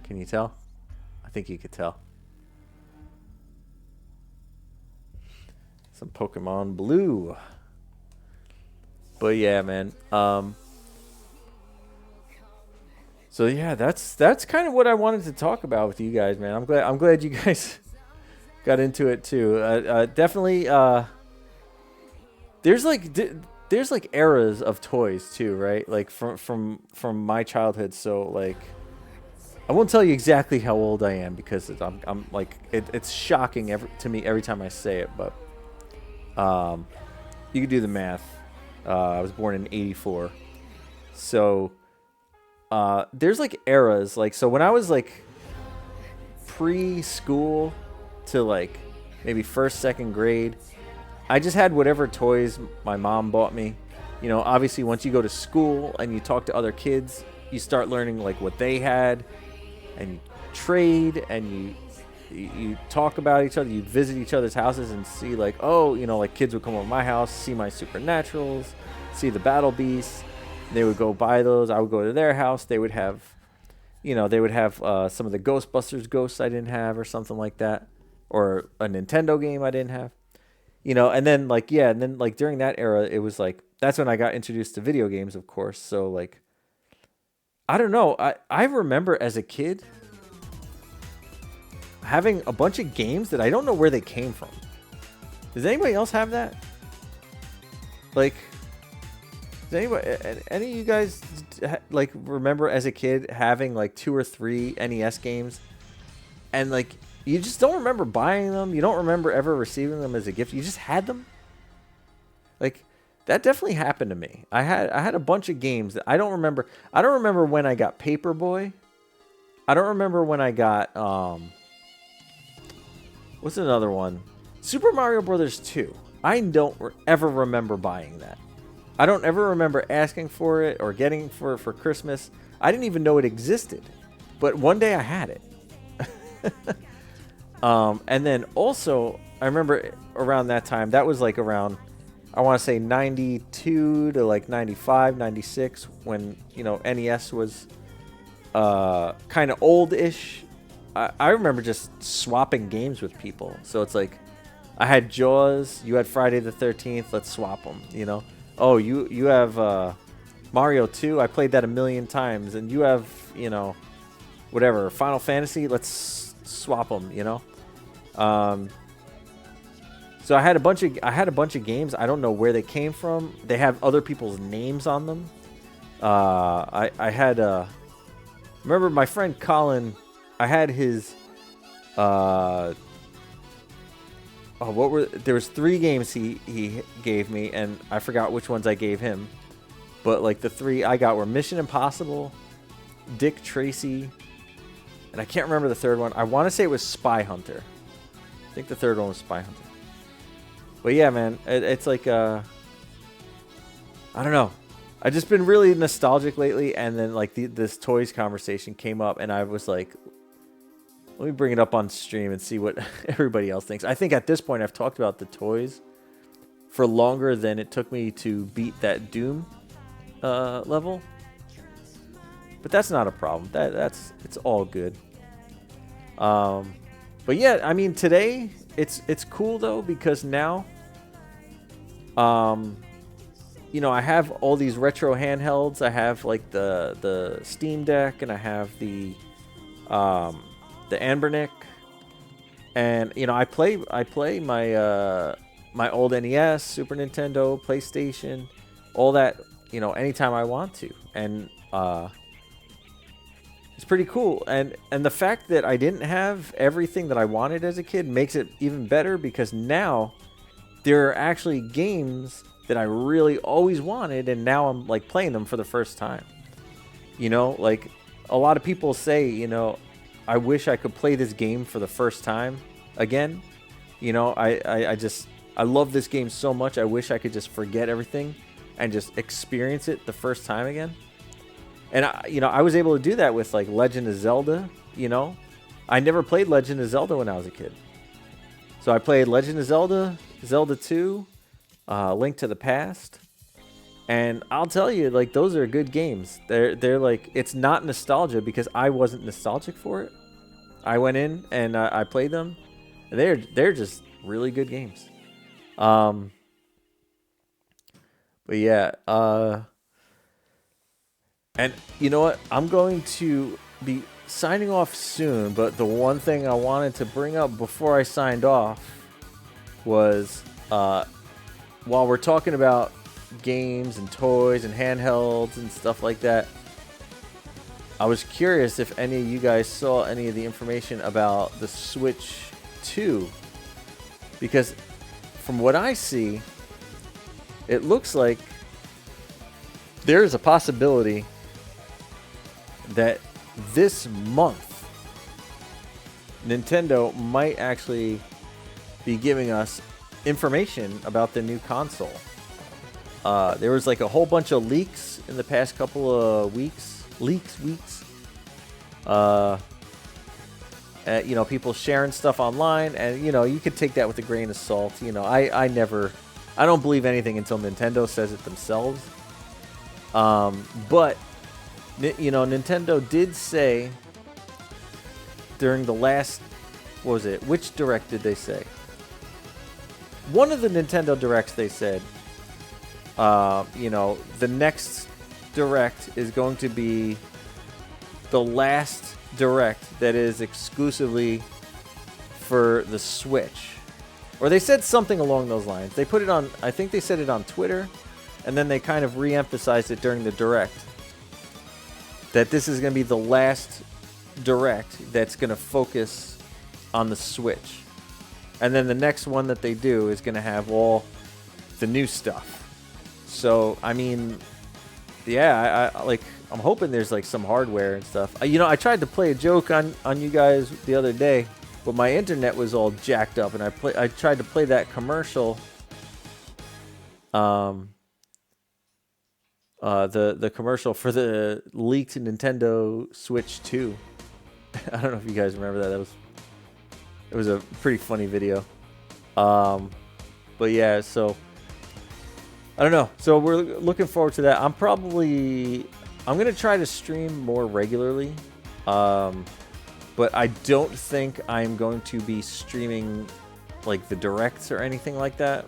Can you tell? I think you could tell. Some Pokemon Blue. But yeah, man. So yeah, that's kind of what I wanted to talk about with you guys, man. I'm glad you guys got into it too. Definitely. There's like eras of toys too, right? Like from my childhood. So like, I won't tell you exactly how old I am because I'm like it's shocking to me every time I say it. But you can do the math. I was born in '84, so. There's like eras, like, so when I was like preschool to like maybe first, second grade, I just had whatever toys my mom bought me. Obviously once you go to school and you talk to other kids, you start learning like what they had and you trade and you talk about each other, you visit each other's houses and see like, oh, like kids would come over to my house, see my Supernaturals, see the Battle Beasts. They would go buy those. I would go to their house. They would have, some of the Ghostbusters ghosts I didn't have or something like that. Or a Nintendo game I didn't have. And then during that era, it was like, that's when I got introduced to video games, of course. So like, I don't know. I remember as a kid having a bunch of games that I don't know where they came from. Does anybody else have that? Like... Does any of you guys like remember as a kid having like 2 or 3 NES games, and like you just don't remember buying them? You don't remember ever receiving them as a gift? You just had them? Like that definitely happened to me. I had a bunch of games that I don't remember. I don't remember when I got Paperboy. I don't remember when I got what's another one? Super Mario Brothers 2. I don't ever remember buying that. I don't ever remember asking for it or getting for Christmas. I didn't even know it existed. But one day I had it. And then also, I remember around that time, that was like around, I want to say 92 to like 95, 96, when, NES was kind of old-ish. I remember just swapping games with people. So it's like, I had Jaws, you had Friday the 13th, let's swap them, Oh, you have Mario 2. I played that a million times, and you have whatever Final Fantasy. Let's swap them. So I had a bunch of games. I don't know where they came from. They have other people's names on them. I had remember my friend Colin, I had his there was 3 games he gave me, and I forgot which ones I gave him. But like the 3 I got were Mission Impossible, Dick Tracy, and I can't remember the third one. I want to say it was Spy Hunter. I think the third one was Spy Hunter. But yeah, man, it's like I don't know. I've just been really nostalgic lately, and then like this toys conversation came up, and I was like, let me bring it up on stream and see what everybody else thinks. I think at this point I've talked about the toys for longer than it took me to beat that Doom level. But that's not a problem. It's all good. But yeah, I mean today it's cool though, because now you know, I have all these retro handhelds. I have like the Steam Deck, and I have the Anbernic, and you know, I play my my old NES, Super Nintendo, PlayStation, all that, you know, anytime I want to, and it's pretty cool. And the fact that I didn't have everything that I wanted as a kid makes it even better, because now there are actually games that I really always wanted, and now I'm like playing them for the first time. You know, like a lot of people say, you know, I wish I could play this game for the first time again. You know, I love this game so much. I wish I could just forget everything and just experience it the first time again. And I was able to do that with like Legend of Zelda. You know, I never played Legend of Zelda when I was a kid, so I played Legend of Zelda, Zelda 2, Link to the Past, and I'll tell you, like, those are good games. They're like, it's not nostalgia because I wasn't nostalgic for it. I went in and I played them, and they're just really good games. But yeah, and you know what? I'm going to be signing off soon, but the one thing I wanted to bring up before I signed off was, while we're talking about games and toys and handhelds and stuff like that, I was curious if any of you guys saw any of the information about the Switch 2, because from what I see, it looks like there is a possibility that this month Nintendo might actually be giving us information about the new console. There was like a whole bunch of leaks in the past couple of weeks. You know, people sharing stuff online, and you know, you could take that with a grain of salt. You know, I don't believe anything until Nintendo says it themselves. But you know, Nintendo did say during the last, what was it? Which direct did they say? One of the Nintendo directs, they said, you know, the next direct is going to be the last direct that is exclusively for the Switch. Or they said something along those lines. They put it on, I think they said it on Twitter, and then they kind of re-emphasized it during the direct, that this is going to be the last direct that's going to focus on the Switch. And then the next one that they do is going to have all the new stuff. So, I mean, yeah, I'm hoping there's like some hardware and stuff. You know, I tried to play a joke on you guys the other day, but my internet was all jacked up, and I tried to play that commercial, the commercial for the leaked Nintendo Switch 2. I don't know if you guys remember that. It was a pretty funny video. But yeah, so I don't know. So we're looking forward to that. I'm gonna try to stream more regularly. But I don't think I'm going to be streaming like the directs or anything like that.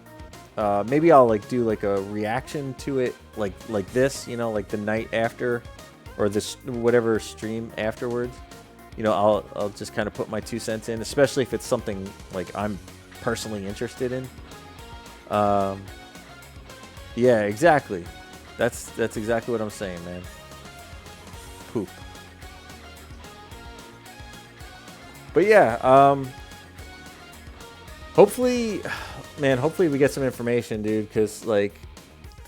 Maybe I'll like do like a reaction to it, like this, you know, like the night after, or this whatever stream afterwards. You know, I'll just kind of put my 2 cents in, especially if it's something like I'm personally interested in. Yeah, exactly. That's exactly what I'm saying, man. Poop. But yeah, hopefully, man, hopefully we get some information, dude, because like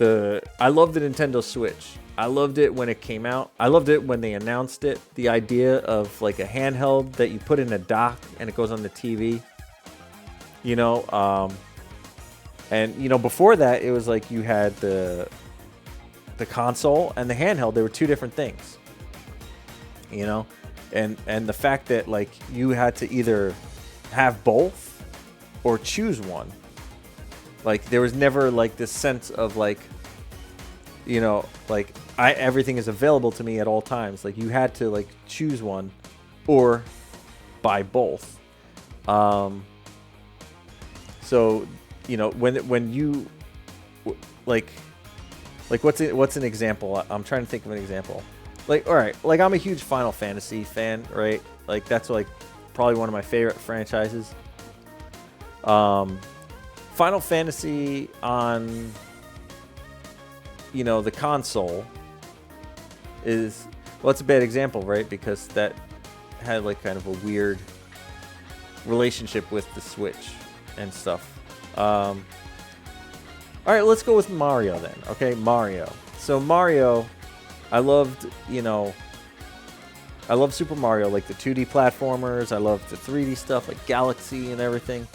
I love the Nintendo Switch. I loved it when it came out. I loved it when they announced it. The idea of like a handheld that you put in a dock and it goes on the TV. You know, and you know, before that it was like you had the console and the handheld. They were two different things. You know, and the fact that like you had to either have both or choose one. Like there was never like this sense of like, you know, like everything is available to me at all times. Like you had to like choose one or buy both. So, you know, when you like what's an example? I'm trying to think of an example. Like, all right, like I'm a huge Final Fantasy fan, right? Like that's like probably one of my favorite franchises. Final Fantasy on, you know, the console is, well, it's a bad example, right? Because that had like kind of a weird relationship with the Switch and stuff. All right, let's go with Mario then. Okay, Mario. So Mario, I loved, you know, I love Super Mario, like the 2D platformers. I love the 3D stuff, like Galaxy and everything.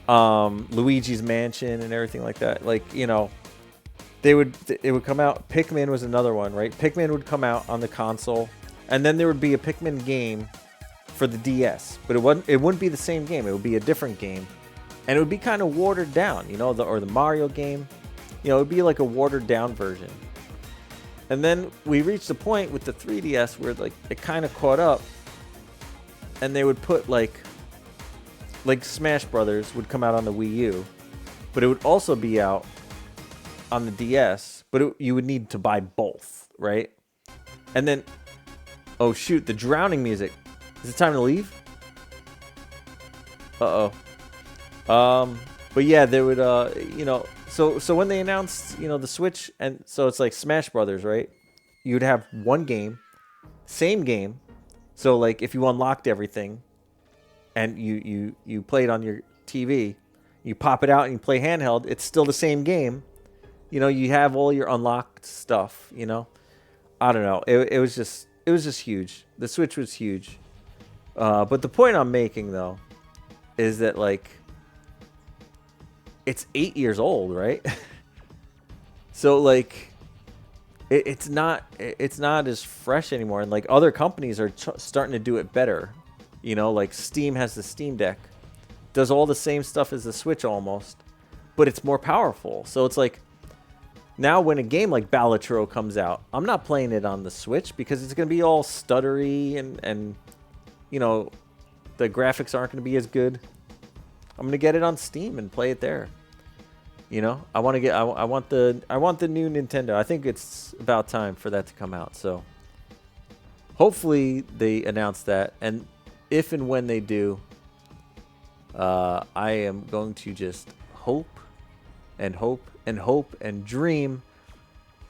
Luigi's Mansion and everything like that. Like, you know, it would come out. Pikmin was another one, right? Pikmin would come out on the console, and then there would be a Pikmin game for the DS, but it wouldn't be the same game. It would be a different game, and it would be kind of watered down, you know, or the Mario game, you know, it would be like a watered down version. And then we reached a point with the 3DS where like it kind of caught up, and they would put like Smash Brothers would come out on the Wii U, but it would also be out on the DS, but you would need to buy both, right? And then, oh shoot, the drowning music. Is it time to leave? Uh-oh. But yeah, they would, you know, so when they announced, you know, the Switch, and so it's like Smash Brothers, right? You'd have one game, same game. So like if you unlocked everything, and you play it on your TV, you pop it out and you play handheld, it's still the same game. You know, you have all your unlocked stuff, you know. I don't know. It was just huge. The Switch was huge. But the point I'm making though is that like it's 8 years old, right? So like it's not as fresh anymore, and like other companies are starting to do it better. You know, like Steam has the Steam Deck, does all the same stuff as the Switch almost, but it's more powerful. So it's like now when a game like Balatro comes out, I'm not playing it on the Switch because it's going to be all stuttery and you know, the graphics aren't going to be as good. I'm going to get it on Steam and play it there. You know, I want the new Nintendo. I think it's about time for that to come out. So hopefully they announce that, and if and when they do, I am going to just hope and hope and hope and dream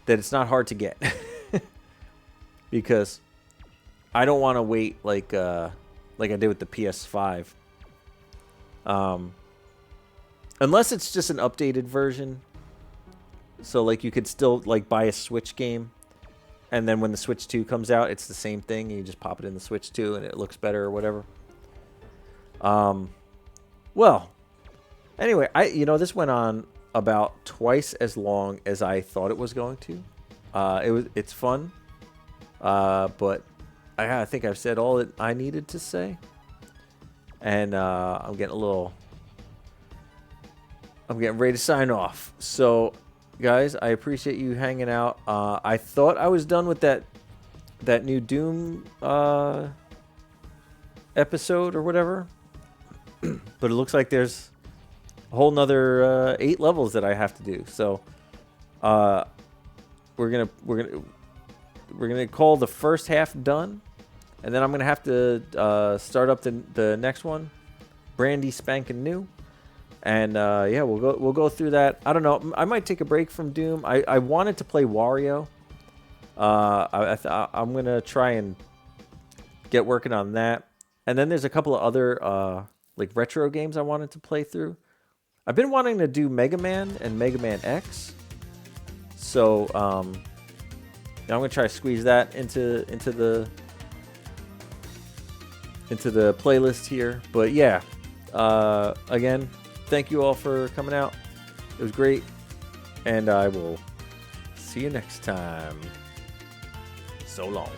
that it's not hard to get. Because I don't want to wait like I did with the PS5. Unless it's just an updated version. So like you could still like buy a Switch game, and then when the Switch 2 comes out, it's the same thing. You just pop it in the Switch 2 and it looks better or whatever. Well, anyway, this went on about twice as long as I thought it was going to. It's fun. But I think I've said all that I needed to say. And I'm getting ready to sign off. So, guys, I appreciate you hanging out. I thought I was done with that new Doom episode or whatever, but it looks like there's a whole nother 8 levels that I have to do. So, we're gonna call the first half done, and then I'm gonna have to start up the next one, brandy spanking new. And yeah, we'll go through that. I don't know. I might take a break from Doom. I wanted to play Wario. I'm gonna try and get working on that. And then there's a couple of other like retro games I wanted to play through. I've been wanting to do Mega Man and Mega Man X. So I'm gonna try to squeeze that into the playlist here. But yeah, again, thank you all for coming out. It was great, and I will see you next time. So long.